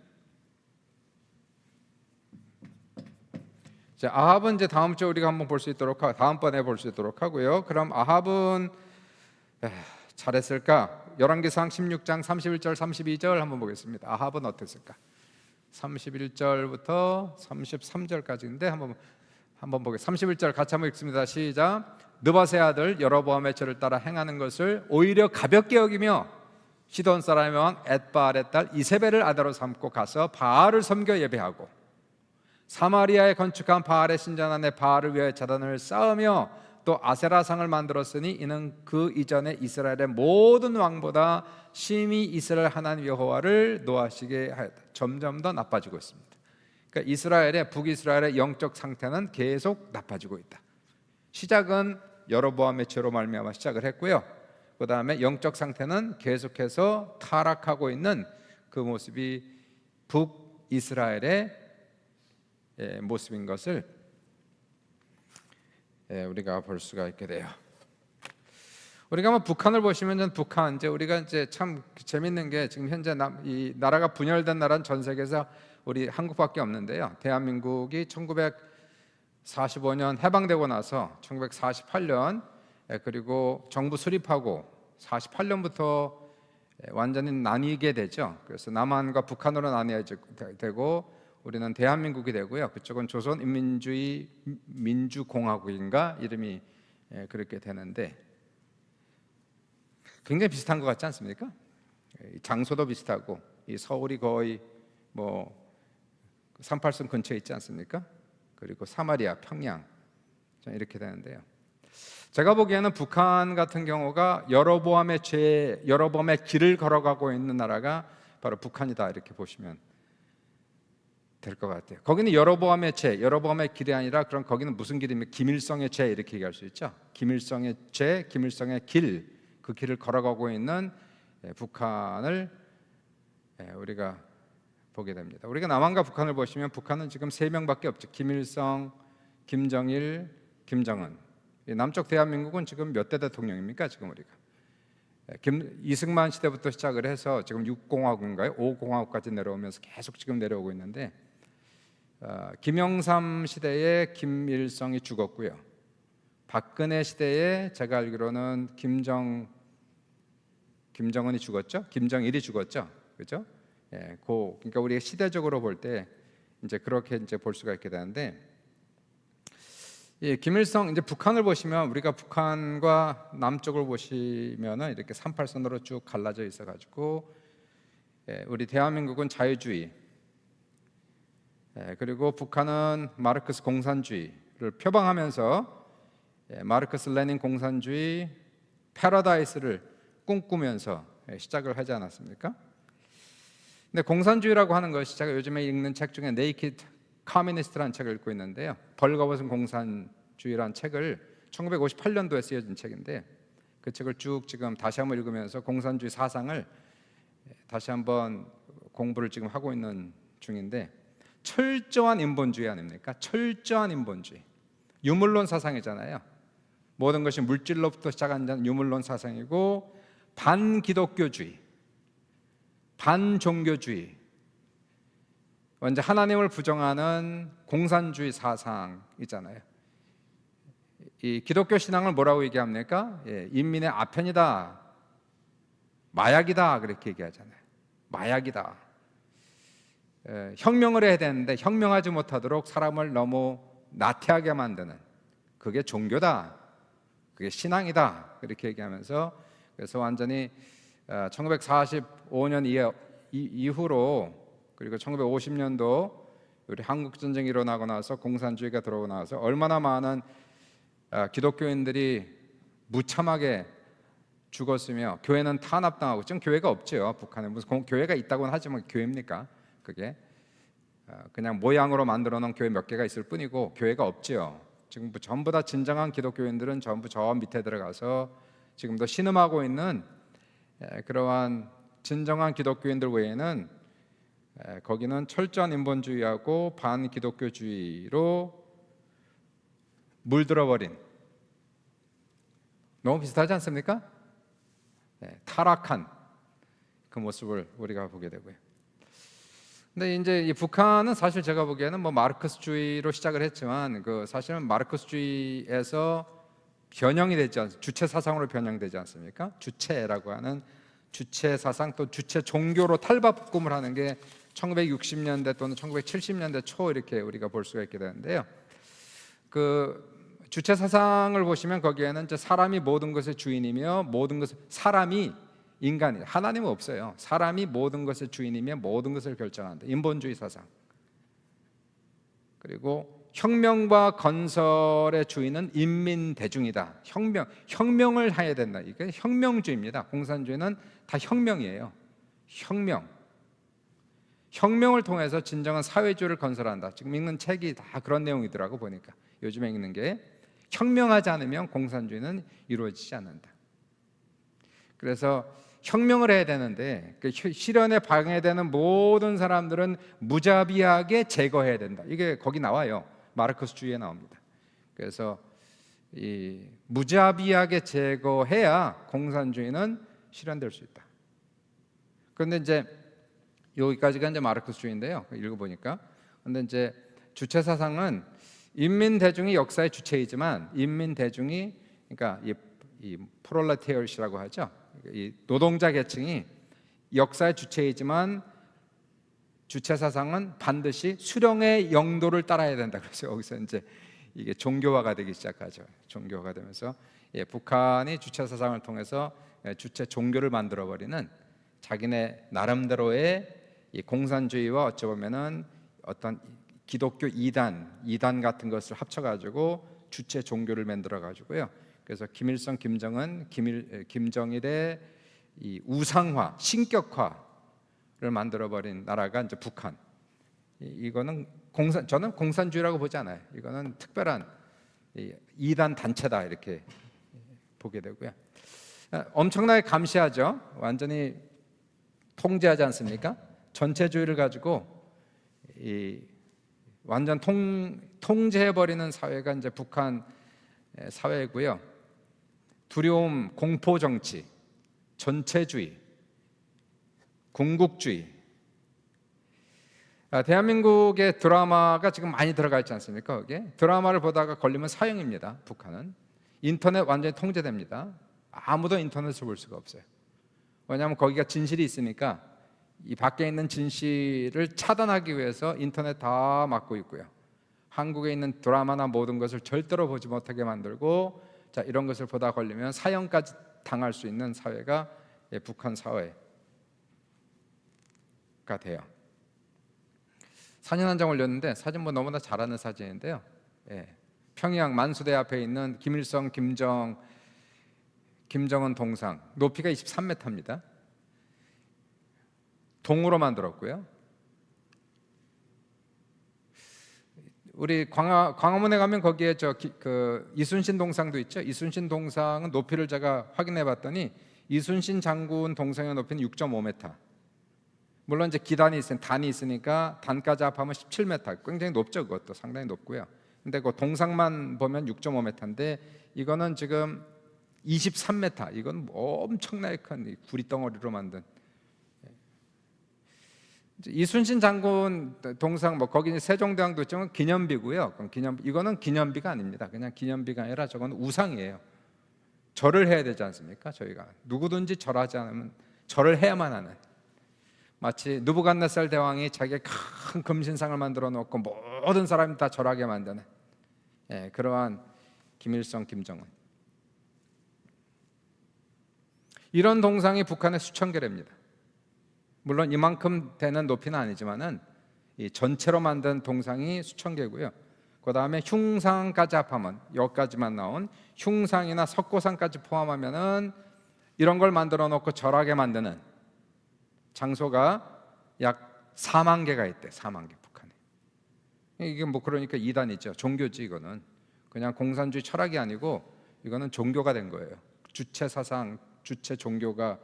Speaker 2: 자, 아합은 이제 다음 주에 우리가 한번 다음번에 볼 수 있도록 하고요. 그럼 아합은 잘했을까? 열왕기상 16장 31절 32절 한번 보겠습니다. 아합은 어땠을까? 31절부터 33절까지인데 한번 보겠습니다. 31절 같이 한번 읽습니다. 시작. 느바세 아들 여로보암의 죄를 따라 행하는 것을 오히려 가볍게 여기며 시돈 사람의 왕 엣바알의 딸 이세벨을 아내로 삼고 가서 바알을 섬겨 예배하고 사마리아에 건축한 바알의 신전 안에 바알을 위하여 제단을 쌓으며 또 아세라상을 만들었으니 이는 그 이전에 이스라엘의 모든 왕보다 심히 이스라엘 하나님 여호와를 노하시게 하였다. 점점 더 나빠지고 있습니다. 그러니까 북이스라엘의 영적 상태는 계속 나빠지고 있다. 시작은 여로보암의 죄로 말미암아 시작을 했고요. 그 다음에 영적 상태는 계속해서 타락하고 있는 그 모습이 북이스라엘의 모습인 것을 우리가 볼 수가 있게 돼요. 우리가 뭐 북한을 보시면 북한 이제 우리가 이제 참 재밌는 게 지금 현재 이 나라가 분열된 나라는 전 세계에서 우리 한국밖에 없는데요. 대한민국이 1945년 해방되고 나서 1948년 그리고 정부 수립하고 48년부터 완전히 나뉘게 되죠. 그래서 남한과 북한으로 나뉘어야 되고 우리는 대한민국이 되고요. 그쪽은 조선인민주의 민주공화국인가 이름이 그렇게 되는데 굉장히 비슷한 것 같지 않습니까? 장소도 비슷하고 이 서울이 거의 뭐 38선 근처에 있지 않습니까? 그리고 사마리아, 평양 이렇게 되는데요. 제가 보기에는 북한 같은 경우가 여로보암의 길을 걸어가고 있는 나라가 바로 북한이다 이렇게 보시면 될 것 같아요. 거기는 여로보암의 길이 아니라 그럼 거기는 무슨 길이면 김일성의 죄 이렇게 얘기할 수 있죠. 김일성의 죄, 김일성의 길, 그 길을 걸어가고 있는 북한을 우리가 보게 됩니다. 우리가 남한과 북한을 보시면 북한은 지금 3명밖에 없죠. 김일성, 김정일, 김정은. 남쪽 대한민국은 지금 몇 대 대통령입니까? 지금 우리가 이승만 시대부터 시작을 해서 지금 6공화국인가요? 5공화국까지 내려오면서 계속 지금 내려오고 있는데 김영삼 시대에 김일성이 죽었고요. 박근혜 시대에 제가 알기로는 김정은이 죽었죠. 김정일이 죽었죠. 그렇죠? 그러니까 우리가 시대적으로 볼 때 이제 그렇게 이제 볼 수가 있게 되는데 김일성 이제 북한을 보시면 우리가 북한과 남쪽을 보시면은 이렇게 38선으로 쭉 갈라져 있어 가지고 우리 대한민국은 자유주의 그리고 북한은 마르크스 공산주의를 표방하면서 마르크스 레닌 공산주의 패러다이스를 꿈꾸면서 시작을 하지 않았습니까? 근데 공산주의라고 하는 것이 제가 요즘에 읽는 책 중에 네이키드 커뮤니스트라는 책을 읽고 있는데요. 벌거벗은 공산주의라는 책을 1958년도에 쓰여진 책인데 그 책을 쭉 지금 다시 한번 읽으면서 공산주의 사상을 다시 한번 공부를 지금 하고 있는 중인데 철저한 인본주의 아닙니까? 철저한 인본주의. 유물론 사상이잖아요. 모든 것이 물질로부터 시작한 유물론 사상이고 반기독교주의, 반종교주의, 완전 하나님을 부정하는 공산주의 사상이잖아요. 이 기독교 신앙을 뭐라고 얘기합니까? 인민의 아편이다, 마약이다 그렇게 얘기하잖아요. 마약이다. 혁명을 해야 되는데 혁명하지 못하도록 사람을 너무 나태하게 만드는 그게 종교다, 그게 신앙이다 그렇게 얘기하면서 그래서 완전히 1945년 이후로 그리고 1950년도 우리 한국 전쟁이 일어나고 나서 공산주의가 들어오고 나서 얼마나 많은 기독교인들이 무참하게 죽었으며 교회는 탄압당하고 지금 교회가 없죠. 북한에 무슨 교회가 있다고는 하지만 교회입니까? 그게 그냥 모양으로 만들어 놓은 교회 몇 개가 있을 뿐이고 교회가 없죠. 지금 전부 다 진정한 기독교인들은 전부 저 밑에 들어가서 지금도 신음하고 있는 그러한 진정한 기독교인들 외에는 거기는 철저한 인본주의하고 반기독교주의로 물들어버린 너무 비슷하지 않습니까? 타락한 그 모습을 우리가 보게 되고요. 근데 이제 이 북한은 사실 제가 보기에는 뭐 마르크스주의로 시작을 했지만 그 사실은 마르크스주의에서 변형이 되지 않습니까? 주체 사상으로 변형되지 않습니까? 주체라고 하는 주체 사상 또 주체 종교로 탈바꿈을 하는 게 1960년대 또는 1970년대 초 이렇게 우리가 볼 수가 있게 되는데요. 그 주체 사상을 보시면 거기에는 이제 사람이 모든 것의 주인이며 모든 것을 사람이 인간이 하나님은 없어요. 사람이 모든 것의 주인이며 모든 것을 결정한다. 인본주의 사상. 그리고 혁명과 건설의 주인은 인민 대중이다. 혁명을 해야 된다. 이게 혁명주의입니다. 공산주의는 다 혁명이에요. 혁명을 통해서 진정한 사회주의를 건설한다. 지금 읽는 책이 다 그런 내용이더라고 보니까. 요즘에 읽는 게 혁명하지 않으면 공산주의는 이루어지지 않는다. 그래서 혁명을 해야 되는데 그 실현에 방해되는 모든 사람들은 무자비하게 제거해야 된다. 이게 거기 나와요. 마르크스주의에 나옵니다. 그래서 이 무자비하게 제거해야 공산주의는 실현될 수 있다. 그런데 이제 여기까지가 이제 마르크스주의인데요. 읽어보니까. 그런데 이제 주체 사상은 인민 대중이 역사의 주체이지만 인민 대중이 그러니까 이 프롤레타리엇이라고 하죠. 이 노동자 계층이 역사의 주체이지만 주체 사상은 반드시 수령의 영도를 따라야 된다. 그래서 여기서 이제 이게 종교화가 되기 시작하죠. 종교화가 되면서 북한이 주체 사상을 통해서 주체 종교를 만들어 버리는 자기네 나름대로의 이 공산주의와 어찌 보면은 어떤 기독교 이단 같은 것을 합쳐가지고 주체 종교를 만들어 가지고요. 그래서 김일성, 김정은, 김정일의 이 우상화, 신격화를 만들어 버린 나라가 이제 북한. 이거는 저는 공산주의라고 보지 않아요. 이거는 특별한 이단 단체다 이렇게 보게 되고요. 엄청나게 감시하죠. 완전히 통제하지 않습니까? 전체주의를 가지고 완전 통제해버리는 사회가 이제 북한 사회고요. 두려움, 공포 정치, 전체주의, 궁극주의. 대한민국의 드라마가 지금 많이 들어가 있지 않습니까? 거기에 드라마를 보다가 걸리면 사형입니다. 북한은 인터넷 완전히 통제됩니다. 아무도 인터넷을 볼 수가 없어요. 왜냐하면 거기가 진실이 있으니까 이 밖에 있는 진실을 차단하기 위해서 인터넷 다 막고 있고요. 한국에 있는 드라마나 모든 것을 절대로 보지 못하게 만들고, 자, 이런 것을 보다 걸리면 사형까지 당할 수 있는 사회가 북한 사회가 돼요. 사진 한 장 올렸는데 사진 뭐 너무나 잘하는 사진인데요. 평양 만수대 앞에 있는 김일성, 김정은 동상, 높이가 23m입니다. 동으로 만들었고요. 우리 광화문에 가면 거기에 그 이순신 동상도 있죠. 이순신 동상은 높이를 제가 확인해 봤더니 이순신 장군 동상의 높이는 6.5m. 물론 이제 단이 있으니까 단까지 합하면 17m. 굉장히 높죠. 그것도 상당히 높고요. 근데 그 동상만 보면 6.5m인데 이거는 지금 23m. 이건 엄청나게 큰 구리덩어리로 만든 이순신 장군 동상 뭐 거기 세종대왕도 있지만 기념비고요. 이거는 기념비가 아닙니다. 그냥 기념비가 아니라 저건 우상이에요. 절을 해야 되지 않습니까? 저희가 누구든지 절하지 않으면 절을 해야만 하는, 마치 느부갓네살 대왕이 자기의 큰 금신상을 만들어 놓고 모든 사람이 다 절하게 만드는 그러한 김일성, 김정은. 이런 동상이 북한에 수천 개랍니다. 물론 이만큼 되는 높이는 아니지만은 이 전체로 만든 동상이 수천 개고요. 그 다음에 흉상까지 합하면 여기까지만 나온 흉상이나 석고상까지 포함하면은 이런 걸 만들어 놓고 절하게 만드는 장소가 약 4만 개가 있대. 4만 개 북한에. 이게 뭐 그러니까 이단이죠. 종교지 이거는. 그냥 공산주의 철학이 아니고 이거는 종교가 된 거예요. 주체 사상, 주체 종교가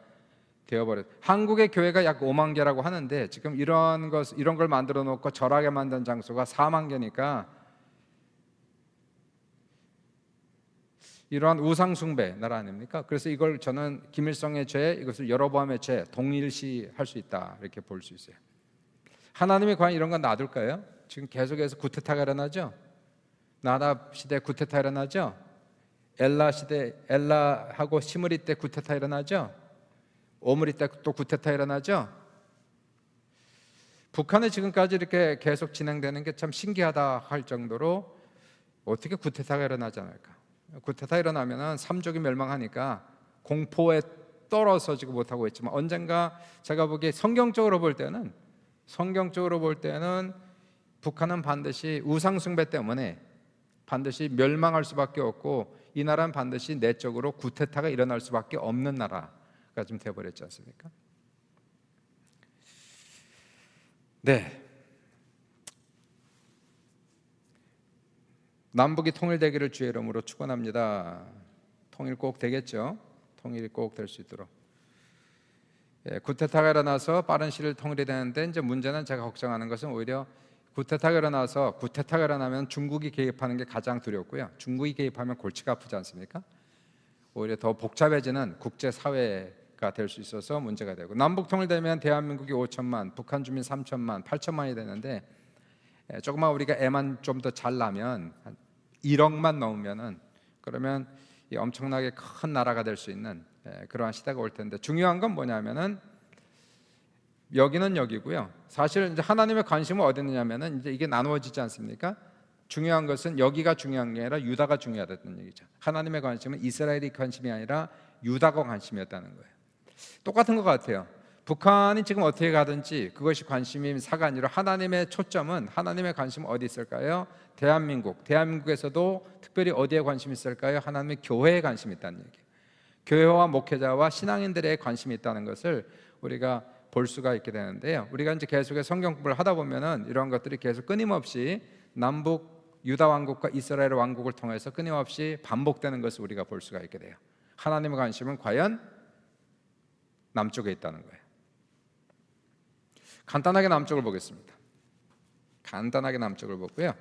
Speaker 2: 되어버렸. 한국의 교회가 약 5만 개라고 하는데 지금 이런 걸 만들어 놓고 절하게 만든 장소가 4만 개니까 이러한 우상 숭배 나라 아닙니까? 그래서 이걸 저는 김일성의 죄, 이것을 여로보암의 죄 동일시할 수 있다 이렇게 볼 수 있어요. 하나님이 과연 이런 건 놔둘까요? 지금 계속해서 구테타가 일어나죠. 나답 시대 구테타 일어나죠. 엘라 시대, 엘라하고 시므리 때 구테타 일어나죠. 오므리 때 또 구테타 일어나죠. 북한에 지금까지 이렇게 계속 진행되는 게 참 신기하다 할 정도로 어떻게 구테타가 일어나지 않을까. 구테타 일어나면은 삼족이 멸망하니까 공포에 떨어서지고 못하고 있지만, 언젠가 제가 보기에 성경적으로 볼 때는 북한은 반드시 우상숭배 때문에 반드시 멸망할 수밖에 없고, 이 나라는 반드시 내적으로 구테타가 일어날 수밖에 없는 나라가 좀 되어버렸지 않습니까? 네, 남북이 통일되기를 주의 이름으로 축원합니다. 통일 꼭 되겠죠. 통일이 꼭 될 수 있도록. 구테타가 일어나서 빠른 시일 통일이 되는데, 이제 문제는 제가 걱정하는 것은 오히려 구테타가 일어나면 중국이 개입하는 게 가장 두렵고요. 중국이 개입하면 골치가 아프지 않습니까? 오히려 더 복잡해지는 국제 사회가 될 수 있어서 문제가 되고, 남북 통일되면 대한민국이 5천만, 북한 주민 3천만, 8천만이 되는데, 조금만 우리가 애만 좀 더 잘 나면 한 1억만 넘으면은, 그러면 이 엄청나게 큰 나라가 될 수 있는 그러한 시대가 올 텐데, 중요한 건 뭐냐면은 여기는 여기고요. 사실 이제 하나님의 관심은 어디 있느냐면은 이제 이게 나누어지지 않습니까? 중요한 것은 여기가 중요한 게 아니라 유다가 중요하다는 얘기죠. 하나님의 관심은 이스라엘이 관심이 아니라 유다가 관심이었다는 거예요. 똑같은 것 같아요. 북한이 지금 어떻게 가든지 그것이 관심이 사가 아니라 하나님의 초점은, 하나님의 관심은 어디 있을까요? 대한민국에서도 특별히 어디에 관심이 있을까요? 하나님의 교회에 관심이 있다는 얘기예요. 교회와 목회자와 신앙인들의 관심이 있다는 것을 우리가 볼 수가 있게 되는데요. 우리가 이제 계속해서 성경 공부를 하다 보면은 이런 것들이 계속 끊임없이 남북 유다 왕국과 이스라엘 왕국을 통해서 끊임없이 반복되는 것을 우리가 볼 수가 있게 돼요. 하나님의 관심은 과연 남쪽에 있다는 거예요. 간단하게 남쪽을 보겠습니다. 간단하게 남쪽을 보고요.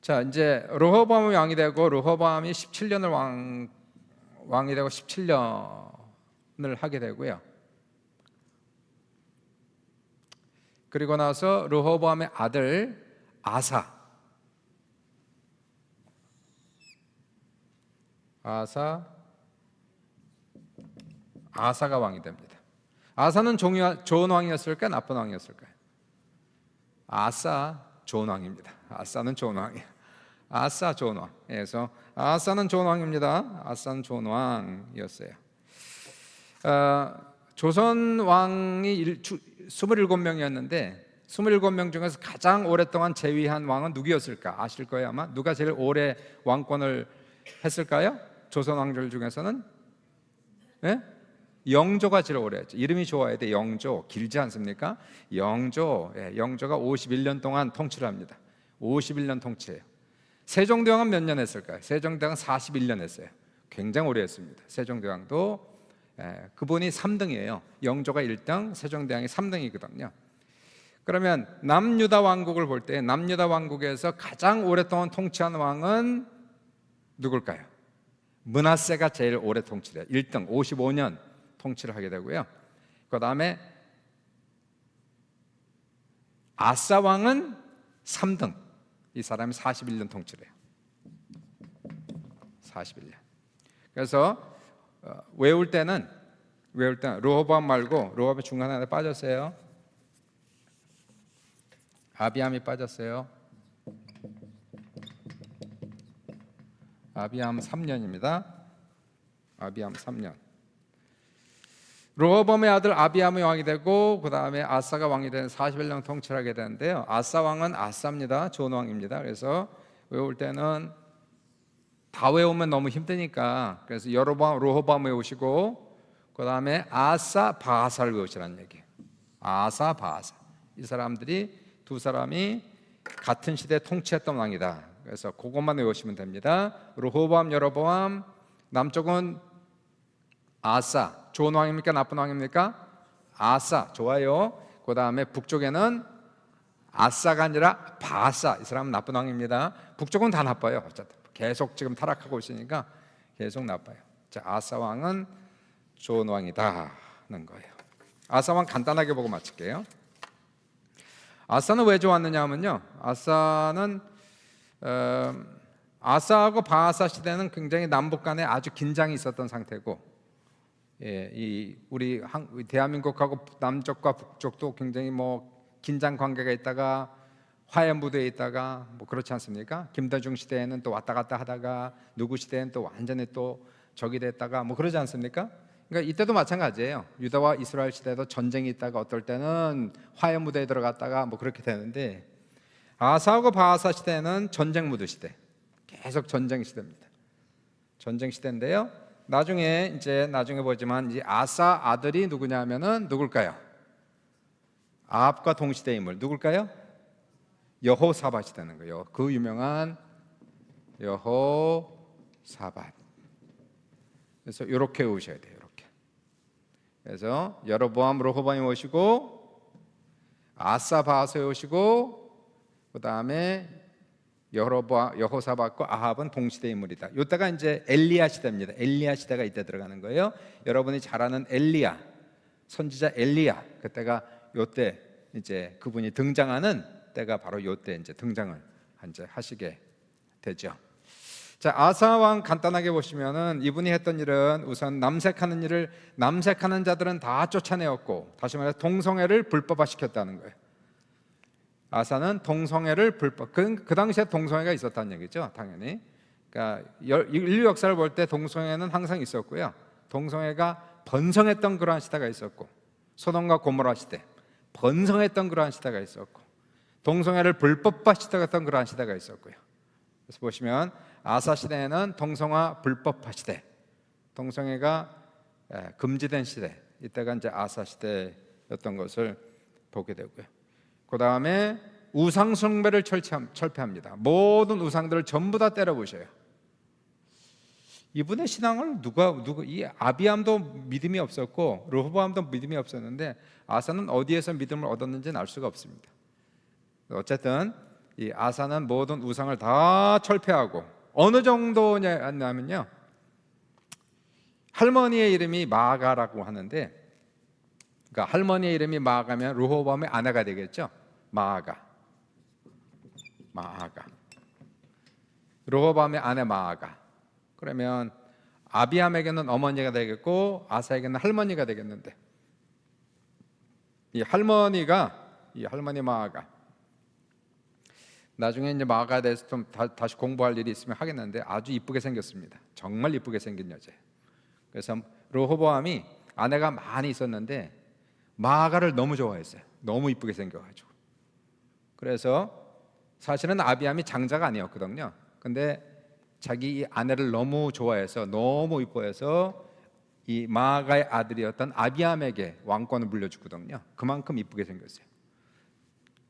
Speaker 2: 자, 이제 르호보암이 왕이 되고, 르호보암이 17년을 왕이 되고 17년을 하게 되고요. 그리고 나서 르호보암의 아들 아사가 왕이 됩니다. 아사는 좋은 왕이었을까요? 나쁜 왕이었을까요? 아사 좋은 왕입니다. 아사는 좋은 왕이에요. 아사 좋은 왕. 그래서 아사는 좋은 왕입니다. 아사는 좋은 왕이었어요. 조선 왕이 27명이었는데 27명 중에서 가장 오랫동안 재위한 왕은 누구였을까? 아실 거예요 아마. 누가 제일 오래 왕권을 했을까요? 조선 왕들 중에서는? 네? 영조가 제일 오래 했죠. 이름이 좋아야 돼. 영조. 길지 않습니까? 영조가 51년 동안 통치를 합니다. 51년 통치해요. 세종대왕은 몇 년 했을까요? 세종대왕은 41년 했어요. 굉장히 오래 했습니다. 세종대왕도 그분이 3등이에요. 영조가 1등, 세종대왕이 3등이거든요. 그러면 남유다 왕국을 볼 때 남유다 왕국에서 가장 오랫동안 통치한 왕은 누굴까요? 므낫세가 제일 오래 통치를 해요. 1등 55년 통치를 하게 되고요. 그 다음에 아사 왕은 3등. 이 사람이 41년 통치를 해요. 41년. 그래서 외울 때는 르호보암 말고, 르호보암 중간에 하나 빠졌어요. 아비암이 빠졌어요. 아비암 3년입니다. 아비암 3년. 르호보암의 아들 아비암이 왕이 되고, 그 다음에 아사가 왕이 되는 41년 통치를 하게 되는데요. 아사 왕은 아사입니다. 좋은 왕입니다. 그래서 외울 때는 다 외우면 너무 힘드니까, 그래서 여로보암, 르호보암 외우시고, 그 다음에 아사, 바하사를 외우시라는 얘기예요. 아사, 바하사. 이 사람들이 두 사람이 같은 시대에 통치했던 왕이다. 그래서 그것만 외우시면 됩니다. 르호보암, 여로보암. 남쪽은 아사. 좋은 왕입니까? 나쁜 왕입니까? 아사. 좋아요. 그 다음에 북쪽에는 아사가 아니라 바하사. 이 사람은 나쁜 왕입니다. 북쪽은 다 나빠요. 어쨌든 계속 지금 타락하고 있으니까 계속 나빠요. 자, 아사 왕은 좋은 왕이다는 거예요. 아사 왕 간단하게 보고 마칠게요. 아사는 왜 좋았느냐 하면요, 아사는 아사하고 바하사 시대는 굉장히 남북 간에 아주 긴장이 있었던 상태고, 우리 대한민국하고 남쪽과 북쪽도 굉장히 긴장 관계가 있다가 화해 무드에 있다가 그렇지 않습니까? 김대중 시대에는 또 왔다 갔다 하다가 누구 시대에는 또 완전히 또 적이 됐다가 그러지 않습니까? 그러니까 이때도 마찬가지예요. 유다와 이스라엘 시대도 전쟁이 있다가 어떨 때는 화해 무대에 들어갔다가 그렇게 되는데, 아사하고 바하사 시대는 전쟁 무드 시대, 계속 전쟁 시대입니다. 전쟁 시대인데요. 나중에 보지만 이제 아사 아들이 누구냐면은 누굴까요? 아합과 동시대 인물 누굴까요? 여호사밧이 되는 거예요. 그 유명한 여호사밧. 그래서 이렇게 오셔야 돼요. 이렇게. 그래서 여로보암 르호보암이 오시고, 아사 바하사 오시고, 그 다음에 여호사밧과 아합은 동시대 인물이다. 이때가 이제 엘리야 시대입니다. 엘리야 시대가 이때 들어가는 거예요. 여러분이 잘 아는 엘리야, 선지자 엘리야, 그때가 이때 이제 그분이 등장하는 때가 바로 이때 이제 등장을 이제 하시게 되죠. 자, 아사 왕 간단하게 보시면은 이분이 했던 일은 우선 남색하는 자들은 다 쫓아내었고, 다시 말해서 동성애를 불법화시켰다는 거예요. 아사는 동성애를 그 당시에 동성애가 있었다는 얘기죠, 당연히. 그러니까 인류 역사를 볼 때 동성애는 항상 있었고요. 동성애가 번성했던 그러한 시대가 있었고, 소돔과 고모라 시대 번성했던 그러한 시대가 있었고, 동성애를 불법화시켰던 그러한 시대가 있었고요. 그래서 보시면 아사 시대에는 동성화 불법화 시대, 동성애가 금지된 시대, 이때가 이제 아사 시대였던 것을 보게 되고요. 그 다음에 우상 숭배를 철폐합니다. 모든 우상들을 전부 다 때려 부셔요. 이분의 신앙을 이 아비암도 믿음이 없었고 르호보암도 믿음이 없었는데, 아사는 어디에서 믿음을 얻었는지는 알 수가 없습니다. 어쨌든 이 아사는 모든 우상을 다 철폐하고, 어느 정도냐면요, 할머니의 이름이 마아가라고 하는데, 그러니까 할머니의 이름이 마아가면 르호보암의 아내가 되겠죠. 마아가. 르호보암의 아내 마아가. 그러면 아비암에게는 어머니가 되겠고 아사에게는 할머니가 되겠는데, 이 할머니 마아가, 나중에 이제 마아가에 대해서 좀 다시 공부할 일이 있으면 하겠는데, 아주 이쁘게 생겼습니다. 정말 이쁘게 생긴 여자예요. 그래서 르호보암이 아내가 많이 있었는데 마아가를 너무 좋아했어요. 너무 이쁘게 생겨가지고. 그래서 사실은 아비암이 장자가 아니었거든요. 근데 자기 아내를 너무 좋아해서, 너무 이뻐해서 이 마아가의 아들이었던 아비암에게 왕권을 물려주거든요. 그만큼 이쁘게 생겼어요.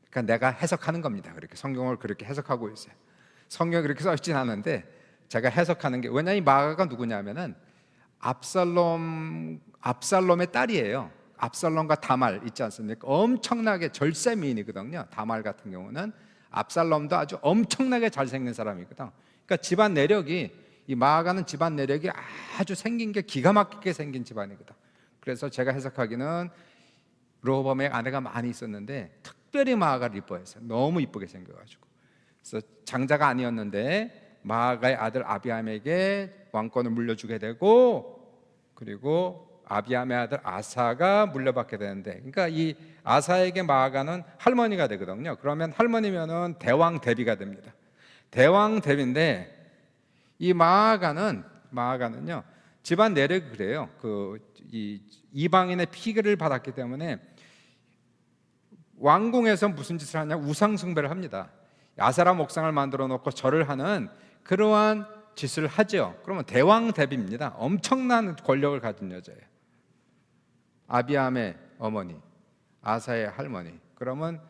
Speaker 2: 그러니까 내가 해석하는 겁니다. 그렇게 성경을 그렇게 해석하고 있어요. 성경이 그렇게 써 있진 않은데 제가 해석하는 게, 왜냐하면 이 마아가가 누구냐면은 압살롬의 딸이에요. 압살롬과 다말 있지 않습니까? 엄청나게 절세 미인이거든요. 다말 같은 경우는 압살롬도 아주 엄청나게 잘생긴 사람이거든. 그러니까 집안 내력이, 이 마아가는 집안 내력이 아주 생긴 게 기가 막히게 생긴 집안이거든. 그래서 제가 해석하기는 르호보암의 아내가 많이 있었는데 특별히 마아가를 이뻐했어요. 너무 이쁘게 생겨가지고. 그래서 장자가 아니었는데 마아가의 아들 아비암에게 왕권을 물려주게 되고, 그리고 아비암의 아들 아사가 물려받게 되는데, 그러니까 이 아사에게 마아가는 할머니가 되거든요. 그러면 할머니면은 대왕 대비가 됩니다. 대왕 대비인데, 이 마아가는요 집안 내력이 그래요. 이 이방인의 피해를 받았기 때문에 왕궁에서 무슨 짓을 하냐, 우상 숭배를 합니다. 아세라 목상을 만들어 놓고 절을 하는 그러한 짓을 하죠. 그러면 대왕 대비입니다. 엄청난 권력을 가진 여자예요. 아비암의 어머니, 아사의 할머니. 그러면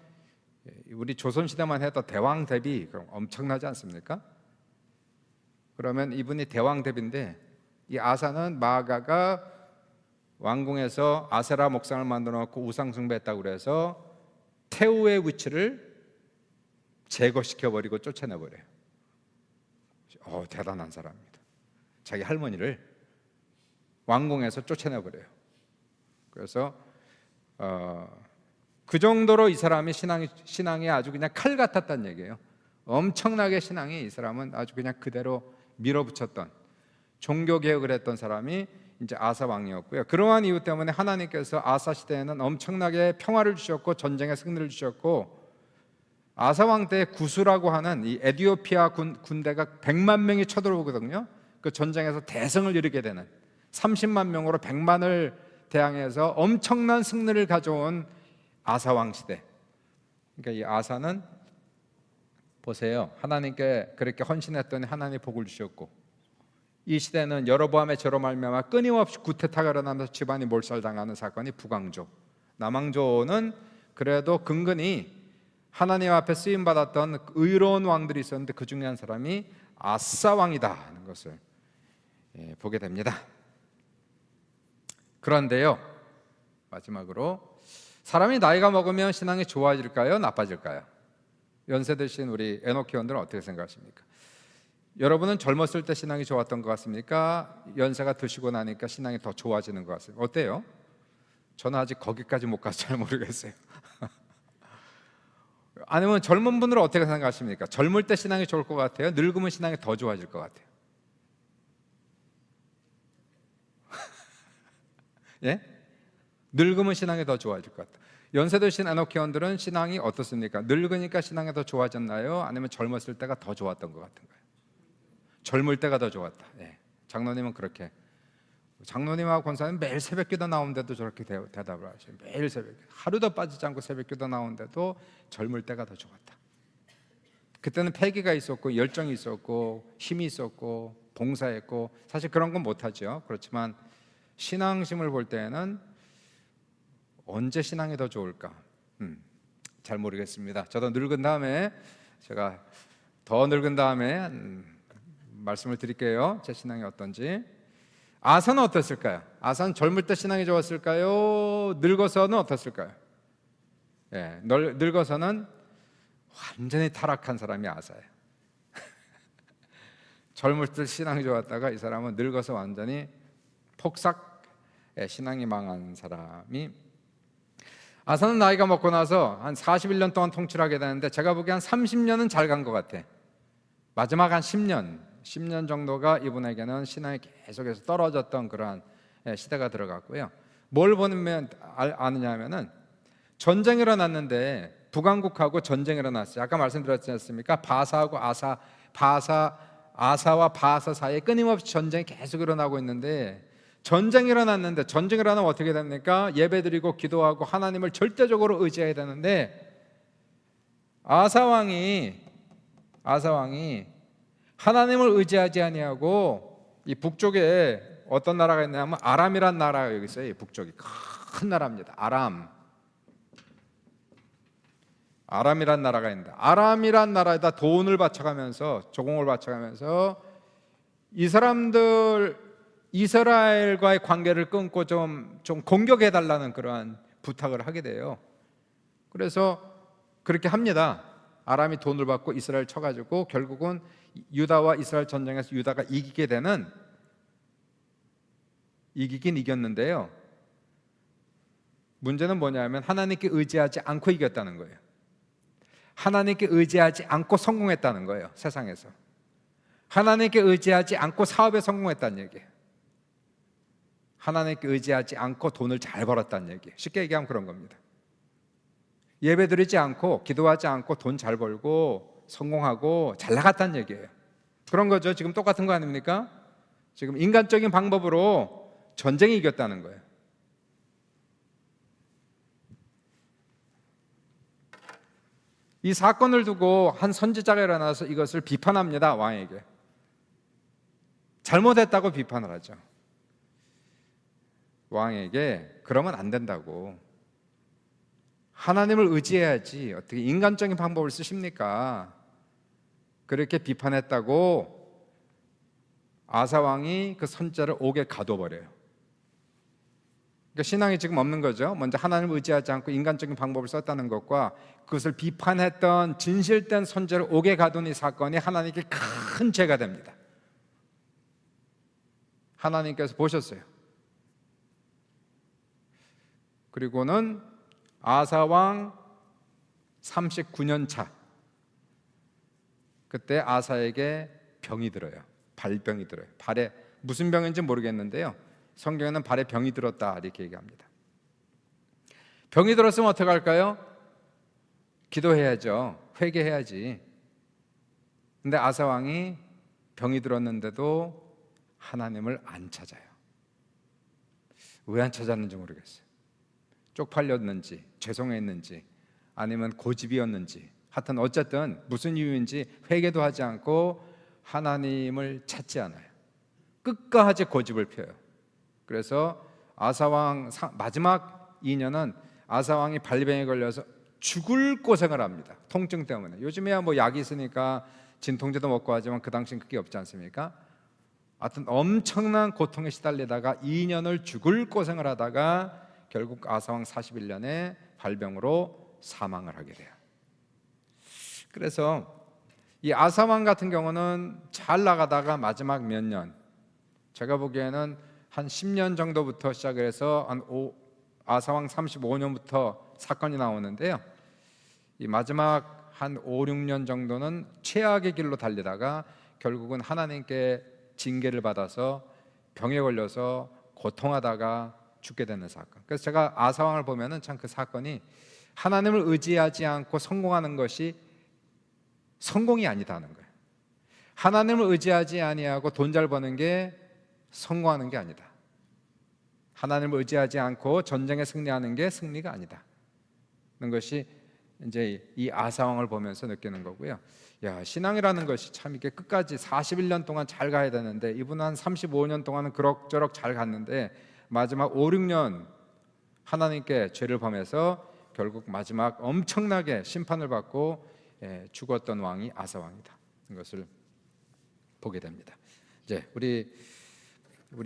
Speaker 2: 우리 조선시대만 해도 대왕 대비, 그럼 엄청나지 않습니까? 그러면 이분이 대왕 대비인데, 이 아사는 마아가가 왕궁에서 아세라 목상을 만들어 놓고 우상 숭배했다고 그래서 태우의 위치를 제거시켜버리고 쫓아내버려요. 대단한 사람입니다. 자기 할머니를 왕궁에서 쫓아내버려요. 그래서 그 정도로 이 사람이 신앙이 아주 그냥 칼 같았다는 얘기예요. 엄청나게 신앙이 이 사람은 아주 그냥 그대로 밀어붙였던 종교 개혁을 했던 사람이 이제 아사 왕이었고요. 그러한 이유 때문에 하나님께서 아사 시대에는 엄청나게 평화를 주셨고 전쟁에 승리를 주셨고, 아사 왕 때 구스라고 하는 이 에티오피아 군대가 100만 명이 쳐들어오거든요. 그 전쟁에서 대승을 이루게 되는 30만 명으로 100만을 대항해서 엄청난 승리를 가져온 아사 왕 시대. 그러니까 이 아사는 보세요. 하나님께 그렇게 헌신했더니 하나님이 복을 주셨고, 이 시대는 여로보암의 죄로 말미암아 끊임없이 구태타가 일어나면서 집안이 몰살당하는 사건이 북왕조, 남왕조는 그래도 근근히 하나님 앞에 쓰임 받았던 의로운 왕들이 있었는데 그 중에 한 사람이 아사 왕이다 하는 것을 보게 됩니다. 그런데요, 마지막으로 사람이 나이가 먹으면 신앙이 좋아질까요? 나빠질까요? 연세 드신 우리 에녹 회원들은 어떻게 생각하십니까? 여러분은 젊었을 때 신앙이 좋았던 것 같습니까? 연세가 드시고 나니까 신앙이 더 좋아지는 것 같습니까? 어때요? 저는 아직 거기까지 못 가서 잘 모르겠어요. 아니면 젊은 분들은 어떻게 생각하십니까? 젊을 때 신앙이 좋을 것 같아요? 늙으면 신앙이 더 좋아질 것 같아요? 예? 늙으면 신앙이 더 좋아질 것 같아요. 연세 드신 에녹 회원들은 신앙이 어떻습니까? 늙으니까 신앙이 더 좋아졌나요? 아니면 젊었을 때가 더 좋았던 것 같은가요? 젊을 때가 더 좋았다. 예. 장로님은 그렇게, 장로님하고 권사님 매일 새벽기도 나오는데도 저렇게 대답을 하셔요. 매일 새벽, 하루도 빠지지 않고 새벽기도 나오는데도 젊을 때가 더 좋았다. 그때는 패기가 있었고 열정이 있었고 힘이 있었고 봉사했고, 사실 그런 건 못하죠. 그렇지만 신앙심을 볼 때는 언제 신앙이 더 좋을까? 잘 모르겠습니다. 저도 늙은 다음에, 제가 더 늙은 다음에 말씀을 드릴게요. 제 신앙이 어떤지. 아사는 어땠을까요? 아사는 젊을 때 신앙이 좋았을까요? 늙어서는 어땠을까요? 예, 늙어서는 완전히 타락한 사람이 아사예요. 젊을 때 신앙이 좋았다가 이 사람은 늙어서 완전히 폭삭, 신앙이 망한 사람이. 아사는 나이가 먹고 나서 한 41년 동안 통치를 하게 되는데, 제가 보기에 한 30년은 잘 간 것 같아. 마지막 한 10년 정도가 이분에게는 신앙이 계속해서 떨어졌던 그러한 시대가 들어갔고요. 뭘 보면 아느냐 하면은, 전쟁이 일어났는데 북왕국하고 전쟁이 일어났어요. 아까 말씀드렸지 않습니까? 아사와 바사 사이에 끊임없이 전쟁이 계속 일어나고 있는데, 전쟁이 일어났는데, 전쟁이 일어나면 어떻게 됩니까? 예배드리고 기도하고 하나님을 절대적으로 의지해야 되는데, 아사 왕이 하나님을 의지하지 아니하고 이 북쪽에 어떤 나라가 있냐면 아람이란 나라가 여기 있어요. 이 북쪽이 큰 나라입니다. 아람이란 나라가 있는데, 아람이란 나라에다 돈을 바쳐가면서, 조공을 바쳐가면서 이 사람들 이스라엘과의 관계를 끊고 좀 공격해 달라는 그러한 부탁을 하게 돼요. 그래서 그렇게 합니다. 아람이 돈을 받고 이스라엘 쳐가지고 결국은 유다와 이스라엘 전쟁에서 유다가 이기긴 이겼는데요. 문제는 뭐냐면 하나님께 의지하지 않고 이겼다는 거예요. 하나님께 의지하지 않고 성공했다는 거예요. 세상에서 하나님께 의지하지 않고 사업에 성공했다는 얘기예요. 하나님께 의지하지 않고 돈을 잘 벌었다는 얘기예요. 쉽게 얘기하면 그런 겁니다. 예배드리지 않고 기도하지 않고 돈 잘 벌고 성공하고 잘 나갔다는 얘기예요. 그런 거죠. 지금 똑같은 거 아닙니까? 지금 인간적인 방법으로 전쟁이 이겼다는 거예요. 이 사건을 두고 한 선지자가 일어나서 이것을 비판합니다. 왕에게 잘못했다고 비판을 하죠. 왕에게 그러면 안 된다고, 하나님을 의지해야지 어떻게 인간적인 방법을 쓰십니까? 그렇게 비판했다고 아사 왕이 그 선지자를 옥에 가둬버려요. 그러니까 신앙이 지금 없는 거죠. 먼저 하나님을 의지하지 않고 인간적인 방법을 썼다는 것과 그것을 비판했던 진실된 선지자를 옥에 가둔 이 사건이 하나님께 큰 죄가 됩니다. 하나님께서 보셨어요. 그리고는 아사 왕 39년 차, 그때 아사에게 병이 들어요. 발병이 들어요. 발에 무슨 병인지 모르겠는데요, 성경에는 발에 병이 들었다 이렇게 얘기합니다. 병이 들었으면 어떻게 할까요? 기도해야죠. 회개해야지. 근데 아사 왕이 병이 들었는데도 하나님을 안 찾아요. 왜 안 찾았는지 모르겠어요. 쪽팔렸는지, 죄송했는지, 아니면 고집이었는지, 하여튼 어쨌든 무슨 이유인지 회개도 하지 않고 하나님을 찾지 않아요. 끝까지 고집을 펴요. 그래서 아사왕 마지막 2년은 아사왕이 발병에 걸려서 죽을 고생을 합니다. 통증 때문에. 요즘에야 뭐 약이 있으니까 진통제도 먹고 하지만 그 당시엔 그게 없지 않습니까? 하여튼 엄청난 고통에 시달리다가 2년을 죽을 고생을 하다가 결국 아사왕 41년에 발병으로 사망을 하게 돼요. 그래서 이 아사왕 같은 경우는 잘 나가다가 마지막 몇 년, 제가 보기에는 한 10년 정도부터 시작해서 아사왕 35년부터 사건이 나오는데요, 이 마지막 한 5, 6년 정도는 최악의 길로 달리다가 결국은 하나님께 징계를 받아서 병에 걸려서 고통하다가 죽게 되는 사건. 그래서 제가 아사왕을 보면은 참 그 사건이 하나님을 의지하지 않고 성공하는 것이 성공이 아니다는 거예요. 하나님을 의지하지 아니하고 돈 잘 버는 게 성공하는 게 아니다. 하나님을 의지하지 않고 전쟁에 승리하는 게 승리가 아니다. 는 것이 이제 이 아사왕을 보면서 느끼는 거고요. 야, 신앙이라는 것이 참 이렇게 끝까지 41년 동안 잘 가야 되는데 이분은 한 35년 동안은 그럭저럭 잘 갔는데 마지막 5, 6년 하나님께 죄를 범해서 결국 마지막 엄청나게 심판을 받고 죽었던 왕이 아사왕이다. 이것을 보게 됩니다. 이제 우리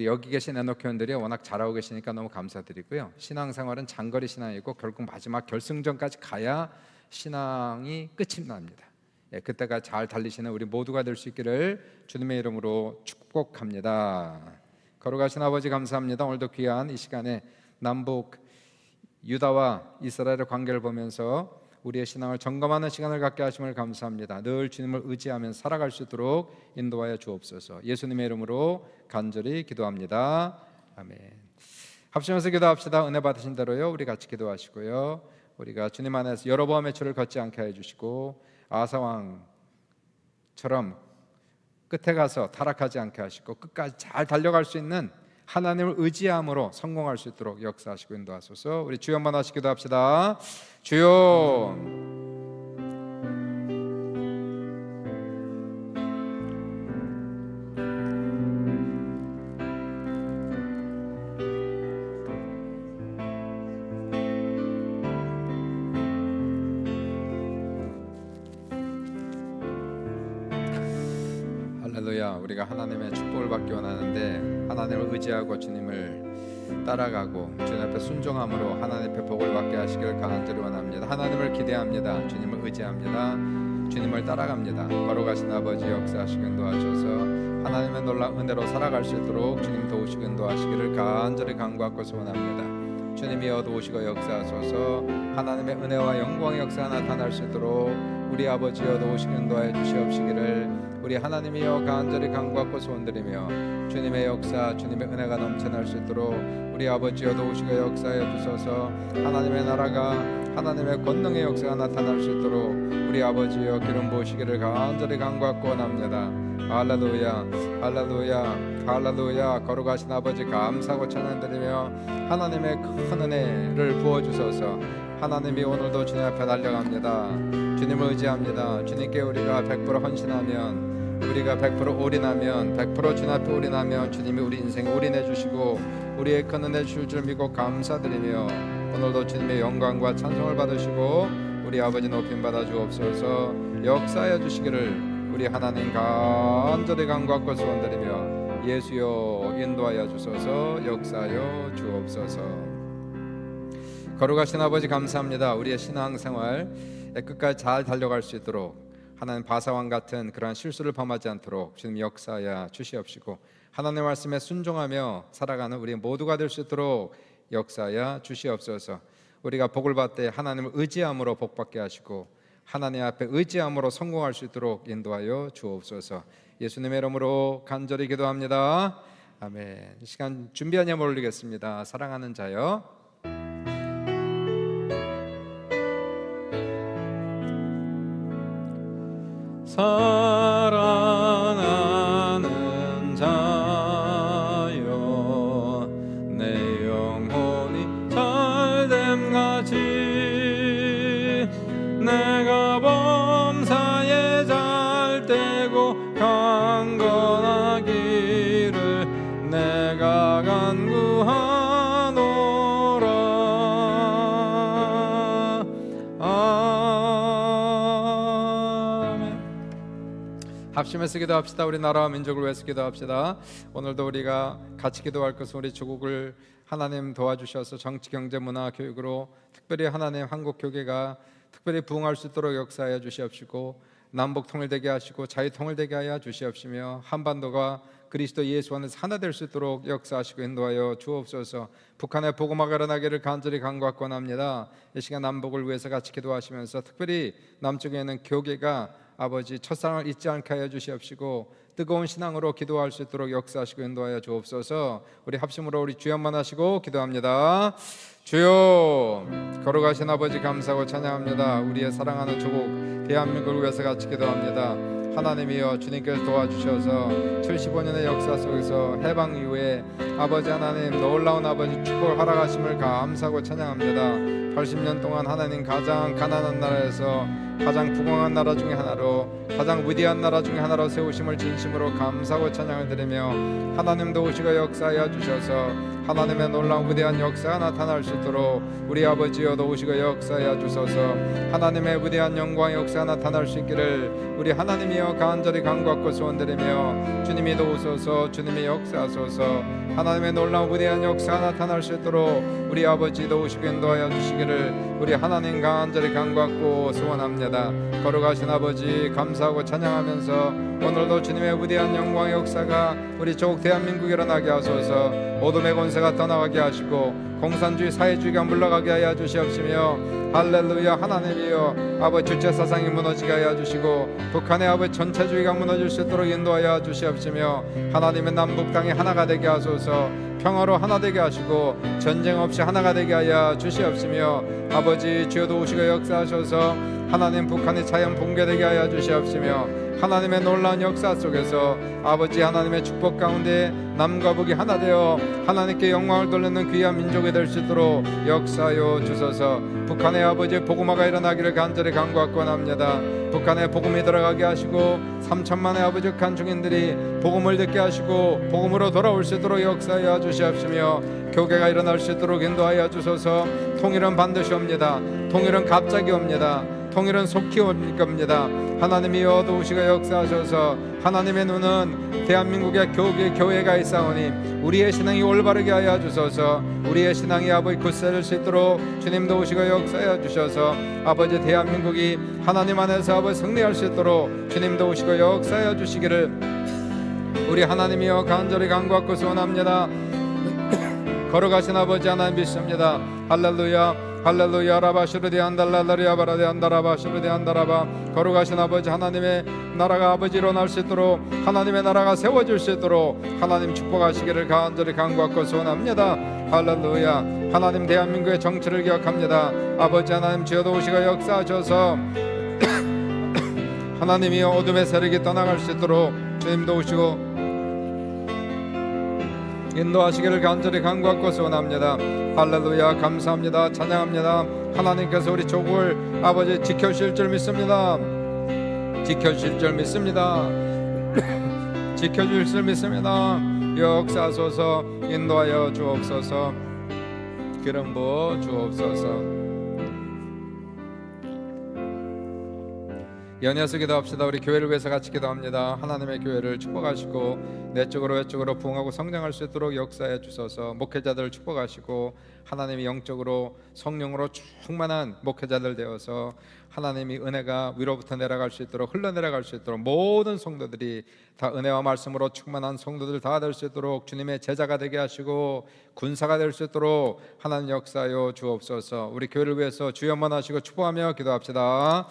Speaker 2: 여기 계신 에녹교원들이 워낙 잘하고 계시니까 너무 감사드리고요. 신앙생활은 장거리 신앙이고 결국 마지막 결승전까지 가야 신앙이 끝이 납니다. 그때가 잘 달리시는 우리 모두가 될 수 있기를 주님의 이름으로 축복합니다. 거룩하신 아버지 감사합니다. 오늘도 귀한 이 시간에 남북 유다와 이스라엘의 관계를 보면서 우리의 신앙을 점검하는 시간을 갖게 하심을 감사합니다. 늘 주님을 의지하면서 살아갈 수 있도록 인도하여 주옵소서. 예수님의 이름으로 간절히 기도합니다. 아멘. 합심해서 기도합시다. 은혜 받으신 대로요, 우리 같이 기도하시고요, 우리가 주님 안에서 여로보암의 죄를 걷지 않게 해주시고 아사왕처럼 끝에 가서 타락하지 않게 하시고 끝까지 잘 달려갈 수 있는 하나님을 의지함으로 성공할 수 있도록 역사하시고 인도하소서. 우리 주여 한번 하시 기도합시다. 주여, 할렐루야. 우리가 하나님의 축복을 받기 원하는데 하나님을 의지하고 주님을 따라가고 주님 앞에 순종함으로 하나님 앞에 복을 받게 하시기를 간절히 원합니다. 하나님을 기대합니다. 주님을 의지합니다. 주님을 따라갑니다. 거룩하신 아버지 역사하시기 인도하셔서 하나님의 놀라운 은혜로 살아갈 수 있도록 주님 도우시기 인도하시기를 간절히 간구하고 소원합니다. 주님이 어두우시고 역사하소서. 하나님의 은혜와 영광의 역사가 나타날 수 있도록 우리 아버지여 도우시기 인도하여 주시옵시기를 우리 하나님이여 간절히 간구하고 소원드리며 주님의 역사, 주님의 은혜가 넘쳐날 수 있도록 우리 아버지여 도우시고 역사하여 주소서. 하나님의 나라가, 하나님의 권능의 역사가 나타날 수 있도록 우리 아버지여 기름 부으시기를 간절히 간구하고 원합니다. 할렐루야, 할렐루야, 할렐루야. 거룩하신 아버지 감사하고 찬양드리며 하나님의 큰 은혜를 부어주소서. 하나님이 오늘도 주님 앞에 달려갑니다. 주님을 의지합니다. 주님께 우리가 100% 헌신하면, 우리가 100% 올인하면, 100% 주님 앞에 올인하면 주님이 우리 인생 올인해 주시고 우리의 큰 은혜 주실 줄 믿고 감사드리며 오늘도 주님의 영광과 찬송을 받으시고 우리 아버지 높임 받아 주옵소서. 역사하여 주시기를 우리 하나님 간절히 간구하고 소원드리며 예수여 인도하여 주소서. 역사하여 주옵소서. 거룩하신 아버지 감사합니다. 우리의 신앙생활 끝까지 잘 달려갈 수 있도록 하나님 바사왕 같은 그러한 실수를 범하지 않도록 주님 역사하여 주시옵시고 하나님의 말씀에 순종하며 살아가는 우리 모두가 될 수 있도록 역사하여 주시옵소서. 우리가 복을 받되 하나님을 의지함으로 복받게 하시고 하나님 앞에 의지함으로 성공할 수 있도록 인도하여 주옵소서. 예수님의 이름으로 간절히 기도합니다. 아멘. 이 시간 준비한 예물 올리겠습니다. 사랑하는 자여. 사랑하는 자여, 내 영혼이 잘됨같이 내가 범사에 잘되고 강건하기를 내가 간구하노라. 합심해서 기도합시다. 우리 나라와 민족을 위해서 기도합시다. 오늘도 우리가 같이 기도할 것은 우리 조국을 하나님 도와주셔서 정치, 경제, 문화, 교육으로 특별히 하나님 한국 교계가 특별히 부흥할 수 있도록 역사하여 주시옵시고, 남북 통일되게 하시고 자유 통일되게 하여 주시옵시며, 한반도가 그리스도 예수 안에서 하나 될 수 있도록 역사하시고 인도하여 주옵소서. 북한의 복음화가 일어나기를 간절히 간구하옵나이다. 이 시간 남북을 위해서 같이 기도하시면서 특별히 남쪽에 있는 교계가 아버지 첫사랑을 잊지 않게 하여 주시옵시고, 뜨거운 신앙으로 기도할 수 있도록 역사하시고 인도하여 주옵소서. 우리 합심으로 우리 주연만 하시고 기도합니다. 주여, 걸어가신 아버지 감사하고 찬양합니다. 우리의 사랑하는 조국 대한민국을 위해서 같이 기도합니다. 하나님이여, 주님께서 도와주셔서 75년의 역사 속에서 해방 이후에 아버지 하나님 놀라운 아버지 축복을 허락하심을 감사하고 찬양합니다. 80년 동안 하나님 가장 가난한 나라에서 가장 부강한 나라 중에 하나로, 가장 위대한 나라 중에 하나로 세우심을 진심으로 감사하고 찬양을 드리며, 하나님도 오시고 역사하여 주셔서 하나님의 놀라운 위대한 역사가 나타날 수 있도록 우리 아버지여도 오시고 역사하여 주소서. 하나님의 위대한 영광 역사가 나타날 수 있기를 우리 하나님이여 간절히 간구하고 소원드리며, 주님이 도우소서, 주님이 역사하소서. 하나님의 놀라운 위대한 역사가 나타날 수 있도록 우리 아버지 도우시고 인도하여 주시기를 우리 하나님 간절히 간구하고 소원합니다. 걸어가신 아버지 감사하고 찬양하면서 오늘도 주님의 위대한 영광 역사가 우리 조국 대한민국에 일어나게 하소서. 어둠의 권세가 떠나가게 하시고 공산주의 사회주의가 물러가게 하여 주시옵시며, 할렐루야. 하나님이여, 아버지 주체 사상이 무너지게 하여 주시고 북한의 아버지 전체주의가 무너질 수 있도록 인도하여 주시옵시며, 하나님의 남북 땅이 하나가 되게 하소서. 평화로 하나 되게 하시고 전쟁 없이 하나가 되게 하여 주시옵시며, 아버지 주여 도우시고 역사하셔서 하나님 북한의 자연 붕괴되게 하여 주시옵시며, 하나님의 놀라운 역사 속에서 아버지 하나님의 축복 가운데 남과 북이 하나 되어 하나님께 영광을 돌리는 귀한 민족이 될 수 있도록 역사하여 주소서. 북한의 아버지 복음화가 일어나기를 간절히 간구하고 합니다. 북한에 복음이 들어가게 하시고 3천만의 아버지 간중인들이 복음을 듣게 하시고 복음으로 돌아올 수 있도록 역사하여 주시옵시며, 교계가 일어날 수 있도록 인도하여 주소서. 통일은 반드시 옵니다. 통일은 갑자기 옵니다. 통일은 속히 올 겁니다. 하나님이여 도우시고 역사하셔서 하나님의 눈은 대한민국의 교회가 있사오니 우리의 신앙이 올바르게 하여 주소서. 우리의 신앙이 아버지 굳세질 수 있도록 주님 도우시고 역사하여 주셔서 아버지 대한민국이 하나님 안에서 아버지 승리할 수 있도록 주님 도우시고 역사하여 주시기를 우리 하나님이여 간절히 간구하고 소원합니다. 걸어가신 아버지 하나님 믿습니다. 할렐루야. 할렐루야. 라바슈르디 안달랄라리아 바라디 안다라바슈르디 안다라바. 걸어가신 아버지 하나님의 나라가 아버지 일어날 수 있도록, 하나님의 나라가 세워질 수 있도록 하나님 축복하시기를 간절히 간구하고 소원합니다. 할렐루야. 하나님 대한민국의 정치를 기억합니다. 아버지 하나님 주여 도우시고 역사하셔서 하나님이여 어둠의 세력이 떠나갈 수 있도록 주님 도우시고 인도하시기를 간절히 간구하고 소원합니다. 할렐루야. 감사합니다. 찬양합니다. 하나님께서 우리 조국을 아버지 지켜주실 줄 믿습니다. 지켜주실 줄 믿습니다. 지켜주실 줄 믿습니다. 역사하소서. 인도하여 주옵소서. 기름 부어 주옵소서. 연이어서 기도합시다. 우리 교회를 위해서 같이 기도합니다. 하나님의 교회를 축복하시고 내적으로 외적으로 부흥하고 성장할 수 있도록 역사해 주소서. 목회자들을 축복하시고 하나님이 영적으로 성령으로 충만한 목회자들 되어서 하나님이 은혜가 위로부터 내려갈 수 있도록, 흘러내려갈 수 있도록 모든 성도들이 다 은혜와 말씀으로 충만한 성도들 다 될 수 있도록 주님의 제자가 되게 하시고 군사가 될 수 있도록 하나님 역사하여 주옵소서. 우리 교회를 위해서 주여 한번 하시고 축복하며 기도합시다.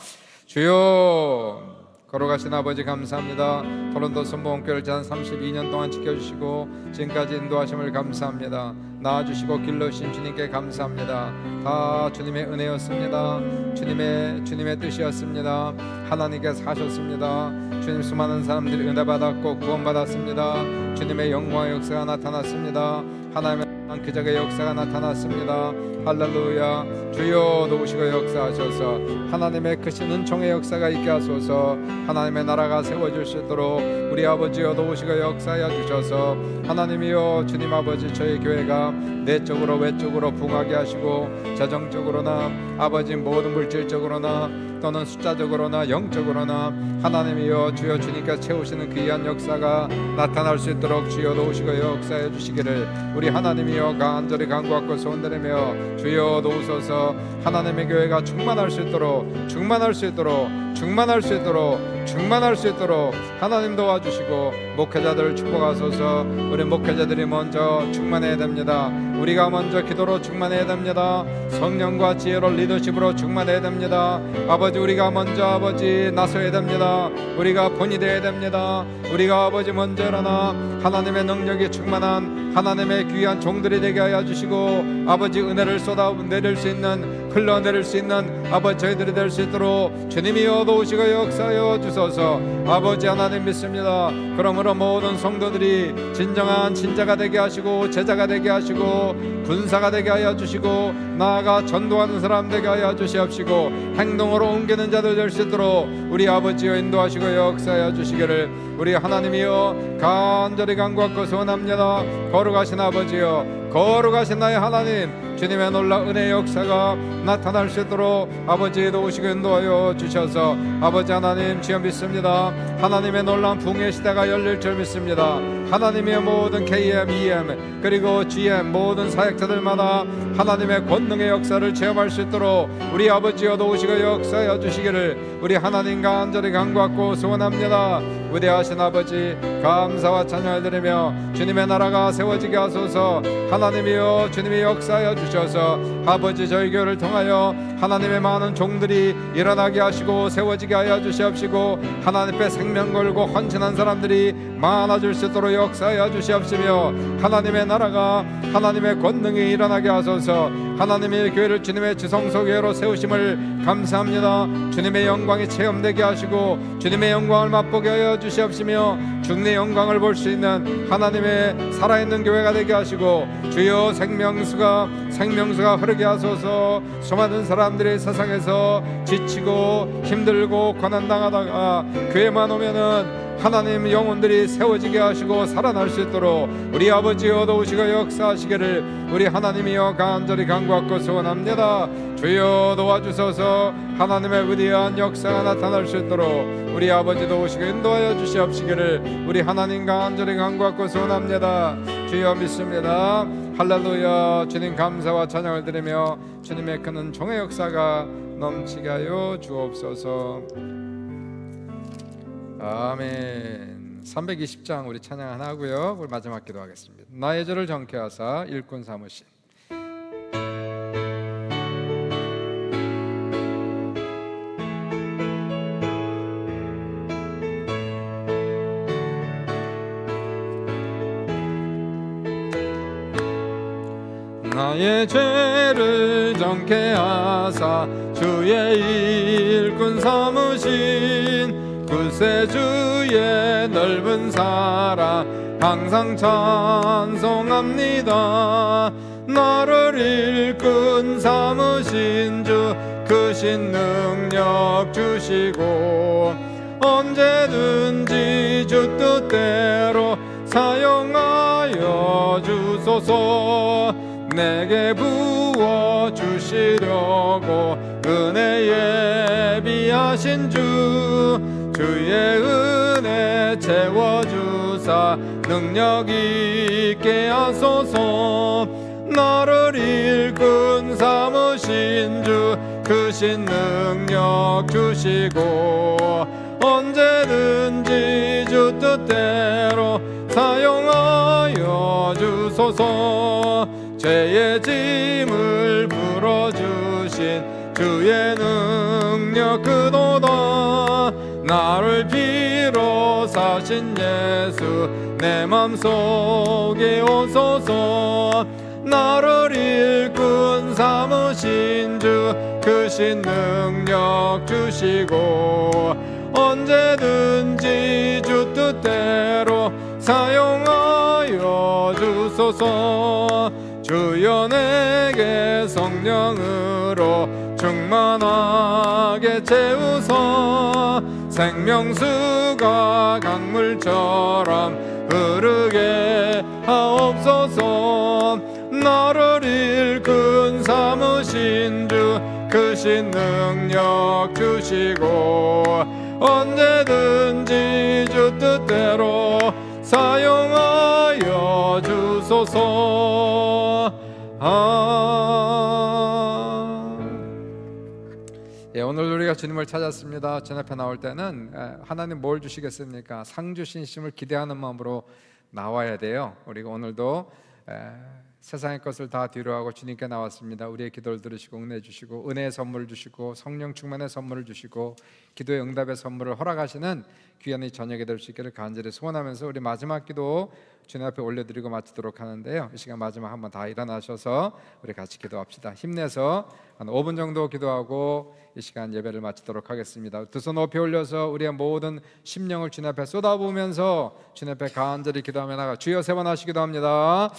Speaker 2: 주여, 걸어가신 아버지 감사합니다. 토론토 선보원교회를 지난 32년 동안 지켜주시고 지금까지 인도하심을 감사합니다. 낳아주시고 길러주신 주님께 감사합니다. 다 주님의 은혜였습니다. 주님의 뜻이었습니다. 하나님께서 하셨습니다. 주님, 수많은 사람들이 은혜 받았고 구원받았습니다. 주님의 영광의 역사가 나타났습니다. 하나님의 기적의 역사가 나타났습니다. 할렐루야. 주여, 도우시고 역사하셔서 하나님의 크신 은총의 역사가 있게 하소서. 하나님의 나라가 세워질 수 있도록 우리 아버지여 도우시고 역사하여 주셔서 하나님이여, 주님 아버지, 저희 교회가 내적으로 외적으로 부흥하게 하시고 재정적으로나 아버지 모든 물질적으로나 또는 숫자적으로나 영적으로나 하나님이여 주여 주님께서 채우시는 귀한 역사가 나타날 수 있도록 주여 도우시고 역사해 주시기를 우리 하나님이여 간절히 간구하고 소원드리며 주여 도우소서. 하나님의 교회가 충만할 수 있도록 하나님 도와주시고 목회자들을 축복하소서. 우리 목회자들이 먼저 충만해야 됩니다. 우리가 먼저 기도로 충만해야 됩니다. 성령과 지혜로 리더십으로 충만해야 됩니다. 아버지, 우리가 먼저 아버지 나서야 됩니다. 우리가 본이 되어야 됩니다. 우리가 아버지 먼저 일어나 하나님의 능력이 충만한 하나님의 귀한 종들이 되게 하여 주시고 아버지 은혜를 쏟아내릴 수 있는, 흘러내릴 수 있는 아버지 저희들이 될 수 있도록 주님이여 도우시고 역사하여 주소서. 아버지 하나님 믿습니다. 그러므로 모든 성도들이 진정한 진자가 되게 하시고 제자가 되게 하시고 군사가 되게 하여 주시고 나아가 전도하는 사람 되게 하여 주시옵시고 행동으로 옮기는 자들 될 수 있도록 우리 아버지여 인도하시고 역사하여 주시기를 우리 하나님이여 간절히 간구하고 소원합니다. 거룩하신 아버지여, 거룩하신 나의 하나님, 주님의 놀라운 은혜의 역사가 나타날 수 있도록 아버지 도우시고 인도하여 주셔서 아버지 하나님 주여 믿습니다. 하나님의 놀라운 붕의 시대가 열릴 줄 믿습니다. 하나님의 모든 KM, EM 그리고 GM 모든 사역자들마다 하나님의 권능의 역사를 체험할 수 있도록 우리 아버지여 도우시고 역사하여 주시기를 우리 하나님 간절히 간구하고 소원합니다. 위대하신 아버지 감사와 찬양을 드리며 주님의 나라가 세워지게 하소서. 하나님이여 주님이 역사하여 주셔서 아버지 저희 교회를 통하여 하나님의 많은 종들이 일어나게 하시고 세워지게 하여 주시옵시고 하나님 앞에 생명 걸고 헌신한 사람들이 많아질 수 있도록 역사하여 주시옵시며 하나님의 나라가 하나님의 권능이 일어나게 하소서. 하나님의 교회를 주님의 지성소교회로 세우심을 감사합니다. 주님의 영광이 체험되게 하시고 주님의 영광을 맛보게 하여 주시옵시며 주님의 영광을 볼 수 있는 하나님의 살아있는 교회가 되게 하시고 주여 생명수가 흐르게 하소서. 수많은 사람들이 세상에서 지치고 힘들고 고난당하다가 교회만 오면은 하나님 영혼들이 세워지게 하시고 살아날 수 있도록 우리 아버지여 도우시고 역사하시기를 우리 하나님이여 간절히 간구하고 소원합니다. 주여 도와주소서. 하나님의 위대한 역사가 나타날 수 있도록 우리 아버지 도우시고 인도하여 주시옵시기를 우리 하나님 간절히 간구하고 소원합니다. 주여 믿습니다. 할렐루야. 주님 감사와 찬양을 드리며 주님의 큰 종의 역사가 넘치게 하여 주옵소서. 아멘. 320장 우리 찬양 하나 하고요. 우리 마지막 기도하겠습니다. 나의 죄를 정케 하사 일꾼 삼으신 나의 죄를 정케 하사 주의 일꾼 삼으신 구세주의 넓은 사랑 항상 찬송합니다. 나를 일꾼 삼으신 주 크신 능력 주시고 언제든지 주 뜻대로 사용하여 주소서. 내게 부어주시려고 은혜 예비하신 주의 은혜 채워주사 능력 있게 하소서. 나를 일꾼 삼으신 주 크신 능력 주시고 언제든지 주 뜻대로 사용하여 주소서. 죄의 짐을 풀어주신 주의 능력 그도다. 나를 비롯하신 예수 내 맘속에 오소서. 나를 일꾼 삼으신 주 크신 능력 주시고 언제든지 주 뜻대로 사용하여 주소서. 주여 내게 성령으로 충만하게 채우소. 생명수가 강물처럼 흐르게 하옵소서. 나를 일꾼 삼으신 주 크신 능력 주시고 언제든지 주 뜻대로 사용하여 주소서. 오늘 우리가 주님을 찾았습니다. 주님 앞에 나올 때는 하나님 뭘 주시겠습니까? 상 주신심을 기대하는 마음으로 나와야 돼요. 우리가 오늘도 세상의 것을 다 뒤로하고 주님께 나왔습니다. 우리의 기도를 들으시고 은혜 주시고 은혜의 선물을 주시고 성령 충만의 선물을 주시고 기도의 응답의 선물을 허락하시는 귀한 이 저녁이 될 수 있기를 간절히 소원하면서 우리 마지막 기도 주님 앞에 올려드리고 마치도록 하는데요. 이 시간 마지막 한번 다 일어나셔서 우리 같이 기도합시다. 힘내서 한 5분 정도 기도하고 이 시간 예배를 마치도록 하겠습니다. 두 손 높이 올려서 우리의 모든 심령을 주님 앞에 쏟아부으면서 주님 앞에 간절히 기도하며 나가 주여 3번 하시기도 합니다.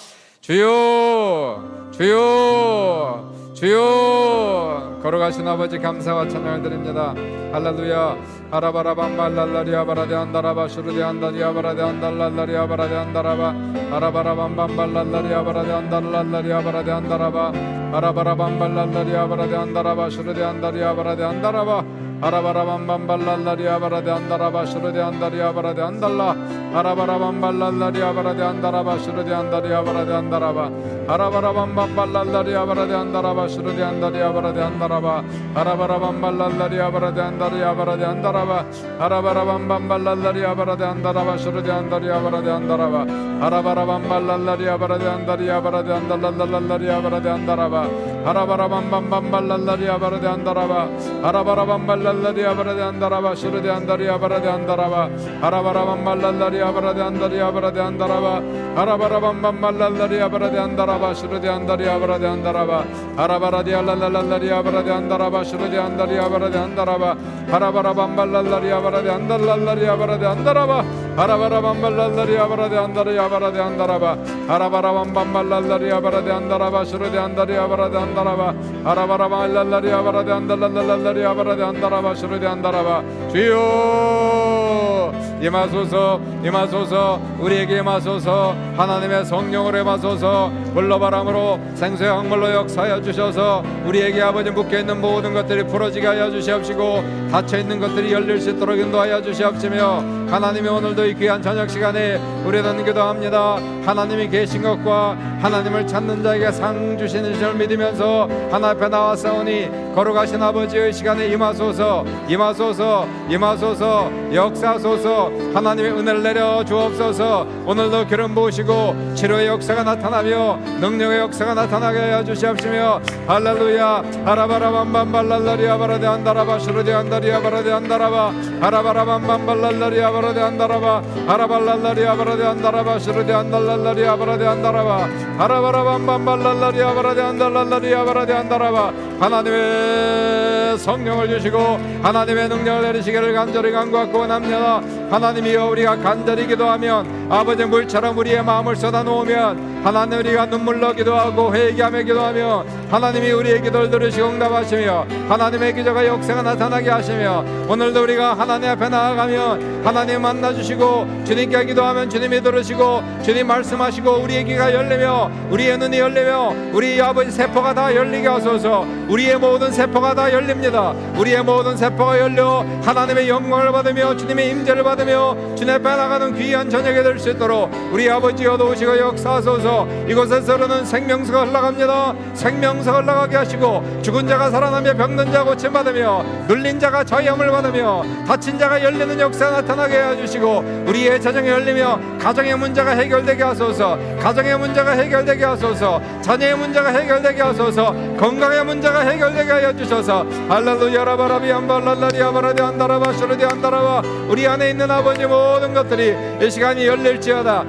Speaker 2: 주여 주여 주여. 걸어가신 아버지 감사와 찬양을 드립니다. 할렐루야. 하라바라밤발랄라리아 바라데 안다라바 슈르데 안다리아 바라데 안달랄라리아 바라데 안다라바 하라바라밤밤발랄라리아 바라데 안달랄라리아 바라데 안다라바 하라바라밤발랄라리아 바라데 안다라바 슈르데 안다리아 바라데 안다라바 하라바라밤밤발랄라리아 바라데 안다라바 슈르데 안다리아 바라데 안달라 하라바라밤발랄라리아 바라데 안다라바 슈르데 안다리아 바라데 안다라바 하라바라밤밤발랄라리아 바라데 안다라바 슈르데 안다리아 바라데 안다라바 하라바라밤발랄라리아 바라데 안다리아 바라데 안다라바 하라바라밤밤발랄라리아 바라데 안다라바 슈르데 안다리아 바라데 안다라바 하라바라밤발랄라리아 바라데 안다리아 바라데 안달랄랄라리아 바라데 안다라바 하라바라밤밤밤발랄라리아 바라데 안다라바 하라바라밤발랄라리아 바라데 안다라바 슈르데 안다리아 바라데 안다라바 하라바라밤발랄라리아 바라데 안다리아 바라데 안다라바 하라바라밤밤발랄라리아 바라데 안다라바 슈르데 안다리아 바라데 안다라바 하라바라디알랄랄라리아 바라데 안다라바 슈르데 안다리아 바라데 안다라바 하라바라밤발랄라리아 바라데 안달랄라리아 바라데 안다라바 하라바라밤발랄라리아 바라데 안다리아 바라데 안다라바 하라바라밤밤발랄라리아 바라데 안다라바 슈르데 안다리아 바라데 안다라바 하라바라밤발랄라리아 바라데 안달랄라리아 바라데 안다라바 슈르데 안다라바 주여 임하소서 임하소서 우리에게 임하소서 하나님의 성령으로 임하소서 물러바람으로 생수의 강물로 역사하여 주셔서 우리에게 아버지 묶여있는 모든 것들이 풀어지게 하여 주시옵시고 닫혀있는 것들이 열릴 수 있도록 인도하여 주시옵시며 하나님이 오늘도 이 귀한 저녁 시간에 우리는 기도합니다. 하나님이 계신 것과 하나님을 찾는 자에게 상 주시는 줄 믿으면서 하나님 앞에 나왔사오니 거룩하신 아버지의 시간에 임하소서 임하소서 임하소서 역사소서 하나님의 은혜를 내려 주옵소서. 오늘도 기름 부으시고 치료의 역사가 나타나며 능력의 역사가 나타나게 하여 주시옵시며 할렐루야. 하라바라밤밤발랄라리아 바라데 안다라바 슈르데 안다리아 바라데 안다라바 하라바라밤밤발랄라리아 바라데 안다라바 하라발랄라리아 바라데 안다라바 슈르데 안달랄라리아 바라데 안다라바 하라바라밤밤발랄라리아 바라데 안달랄라리아 바라데 안다라바 하나님의 성령을 주시고 하나님의 능력을 내리시기를 간절히 간구하고 원합니다. 하나님이여 우리가 간절히 기도하면 아버지 물처럼 우리의 마음을 쏟아놓으면 하나님 우리가 눈물로 기도하고 회개하며 기도하며 하나님이 우리의 기도를 들으시고 응답하시며 하나님의 기적과 역사가 나타나게 하시며 오늘도 우리가 하나님 앞에 나아가면 하나님 만나주시고 주님께 기도하면 주님이 들으시고 주님 말씀하시고 우리의 귀가 열리며 우리의 눈이 열리며 우리 아버지 세포가 다 열리게 하소서. 우리의 모든 세포가 다 열립니다. 우리의 모든 세포가 열려 하나님의 영광을 받으며 주님의 임재를 받으며 주님 앞에 나가는 귀한 저녁이 될 수 있도록 우리 아버지 어두우시고 역사하소서. 이곳에서는 생명수가 흘러갑니다. 생명수가 흘러가게 하시고 죽은 자가 살아나며 병든 자 고침받으며 눌린 자가 자유함을 받으며 다친 자가 열리는 역사 나타나게 해주시고 우리의 재정이 열리며 가정의 문제가 해결되게 하소서. 가정의 문제가 해결되게 하소서. 자녀의 문제가 해결되게 하소서. 건강의 문제가 해결되게 하여 주셔서 할렐루야 라바라비 안발랄라리 아바라디 안다라바 슈르디 안다라바 우리 안에 있는 아버지 모든 것들이 이 시간이 열릴지어다.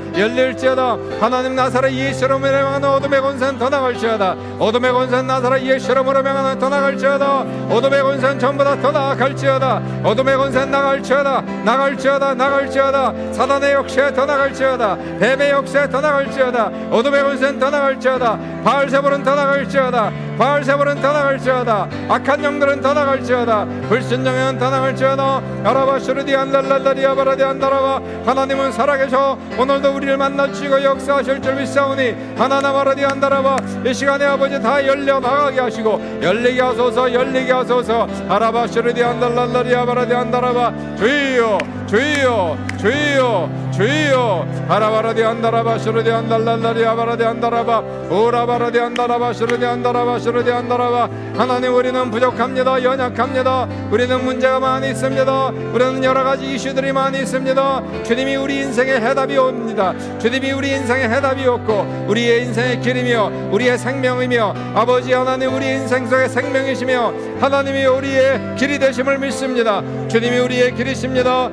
Speaker 2: 하나님 나사렛 예수로 명하는 어둠의 권세는 더 나갈지어다. 어둠의 권세는 나사렛 예수로 명하는 더 나갈지어다. 어둠의 권세는 전부 다 더 나갈지어다. 어둠의 권세는 나갈지어다. 사단의 역사에 더 나갈지어다. 뱀의 역사에 더 나갈지어다. 어둠의 권세는 더 나갈지어다. 바알세불은 더 나갈지어다. 악한 영들은 더 나갈지어다. 불신령은 더 나갈지어다. 아라바 슈르디 안랄랄라리 아바라디 안다라바 하나님은 살아계셔 오늘도 우리를 만나주시고 역사하실 줄 믿사오니 하나나마라디 안다라바 이 시간에 아버지 다 열려나가게 하시고 열리게 하소서. 아라바 슈르디 안달랄라리 아바라디 안다라바 주여 아라바라디 안다라바 슈르디 안달랄라리 아바라디 안다라바 오라바라디 안다라바 슈르디 안다라바 하나님 우리는 부족합니다. 연약합니다. 우리는 문제가 많이 있습니다. 우리는 여러가지 이슈들이 많이 있습니다. 주님이 우리 인생의 해답이 옵니다. 주님이 우리 인생의 해답이 없고 우리의 인생의 길이며 우리의 생명이며 아버지 하나님 우리 인생 속의 생명이시며 하나님이 우리의 길이 되심을 믿습니다. 주님이 우리의 길이십니다.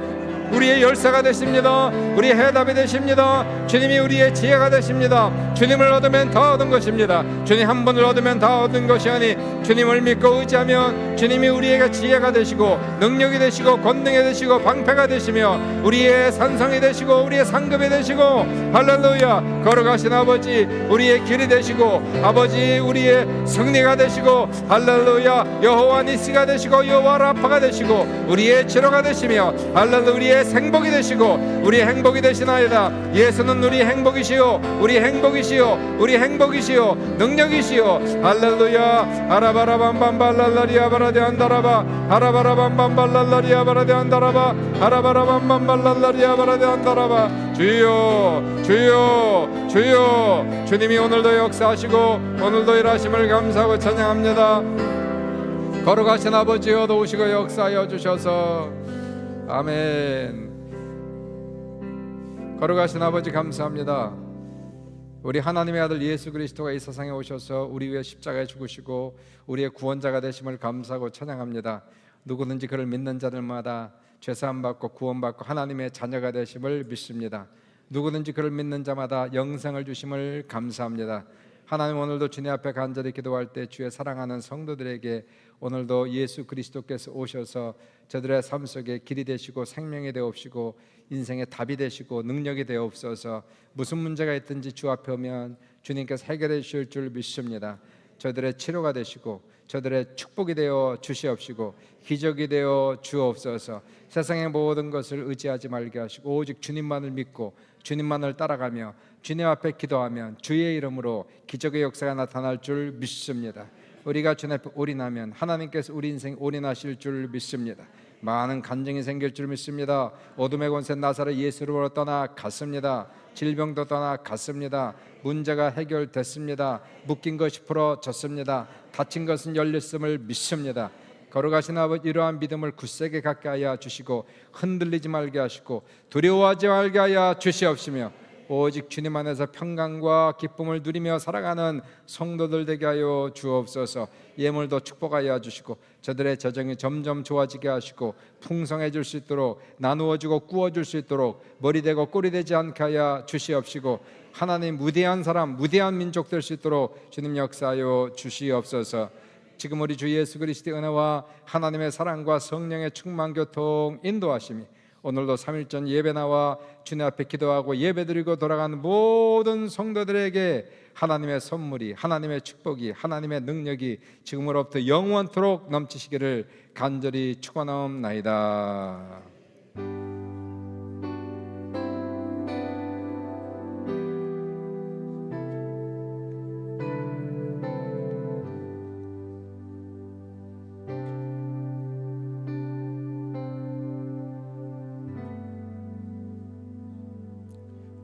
Speaker 2: 우리의 열쇠가 되십니다. 우리의 해답이 되십니다. 주님이 우리의 지혜가 되십니다. 주님을 얻으면 다 얻은 것입니다. 주님 한 번을 얻으면 다 얻은 것이 아니 주님을 믿고 의지하면 주님이 우리에게 지혜가 되시고 능력이 되시고 권능이 되시고 방패가 되시며 우리의 산성이 되시고 우리의 상급이 되시고 할렐루야 걸어가신 아버지 우리의 길이 되시고 아버지 우리의 승리가 되시고 할렐루야 여호와 니시가 되시고 여호와 라파가 되시고 우리의 치료가 되시며 할렐루야 우리의 행복이 되시고 우리 행복이 되시나이다. 예수는 우리 행복이시요 우리 행복이시요 능력이시요 할렐루야 아라바라밤밤발랄라리 아바라디 안다라바 아라바라밤밤발랄라리 아바라디 안다라바 아라바라밤밤발랄라리 아바라디 안다라바 주여 주님이 오늘도 역사하시고 오늘도 일하심을 감사하고 찬양합니다. 걸어가신 아버지여 도우시고 역사하여 주셔서 아멘. 걸어가신 아버지 감사합니다. 우리 하나님의 아들 예수 그리스도가 이 세상에 오셔서 우리 위해 십자가에 죽으시고 우리의 구원자가 되심을 감사하고 찬양합니다. 누구든지 그를 믿는 자들마다 죄사함 받고 구원받고 하나님의 자녀가 되심을 믿습니다. 누구든지 그를 믿는 자마다 영생을 주심을 감사합니다. 하나님 오늘도 주님 앞에 간절히 기도할 때 주의 사랑하는 성도들에게 오늘도 예수 그리스도께서 오셔서 저들의 삶 속에 길이 되시고 생명이 되옵시고 인생의 답이 되시고 능력이 되옵소서. 무슨 문제가 있든지 주 앞에 오면 주님께서 해결해 주실 줄 믿습니다. 저들의 치료가 되시고 저들의 축복이 되어 주시옵시고 기적이 되어 주옵소서. 세상의 모든 것을 의지하지 말게 하시고 오직 주님만을 믿고 주님만을 따라가며 주님 앞에 기도하면 주의 이름으로 기적의 역사가 나타날 줄 믿습니다. 우리가 주님 앞에 올인하면 하나님께서 우리 인생 올인하실 줄 믿습니다. 많은 간증이 생길 줄 믿습니다. 어둠의 권세 나사렛 예수로 떠나갔습니다. 질병도 떠나갔습니다. 문제가 해결됐습니다. 묶인 것이 풀어졌습니다. 닫힌 것은 열렸음을 믿습니다. 걸어가신 아버지 이러한 믿음을 굳세게 갖게 하여 주시고 흔들리지 말게 하시고 두려워하지 말게 하여 주시옵시며 오직 주님 안에서 평강과 기쁨을 누리며 살아가는 성도들 되게 하여 주옵소서. 예물도 축복하여 주시고 저들의 재정이 점점 좋아지게 하시고 풍성해질 수 있도록 나누어주고 꾸어줄 수 있도록 머리 되고 꼬리 되지 않게 하여 주시옵시고 하나님 무대한 사람 무대한 민족 될 수 있도록 주님 역사하여 주시옵소서. 지금 우리 주 예수 그리스도의 은혜와 하나님의 사랑과 성령의 충만 교통 인도하심이 오늘도 3일전 예배 나와 주님 앞에 기도하고 예배드리고 돌아가는 모든 성도들에게 하나님의 선물이 하나님의 축복이 하나님의 능력이 지금으로부터 영원토록 넘치시기를 간절히 축원하옵나이다.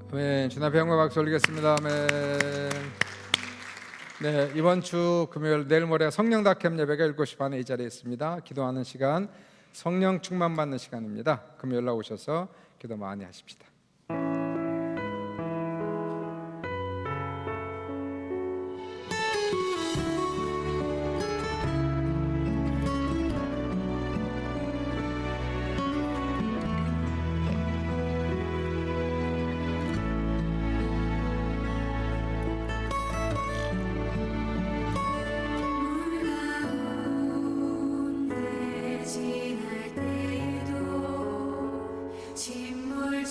Speaker 2: 아멘. 주님 앞에 영광 박수 올리겠습니다. 아멘. 네, 이번 주 금요일 내일 모레 성령 닷캠 예배가 7시 반에 이 자리에 있습니다. 기도하는 시간, 성령 충만 받는 시간입니다. 금요일 날 오셔서 기도 많이 하십시다.
Speaker 3: 지날 때에도 침몰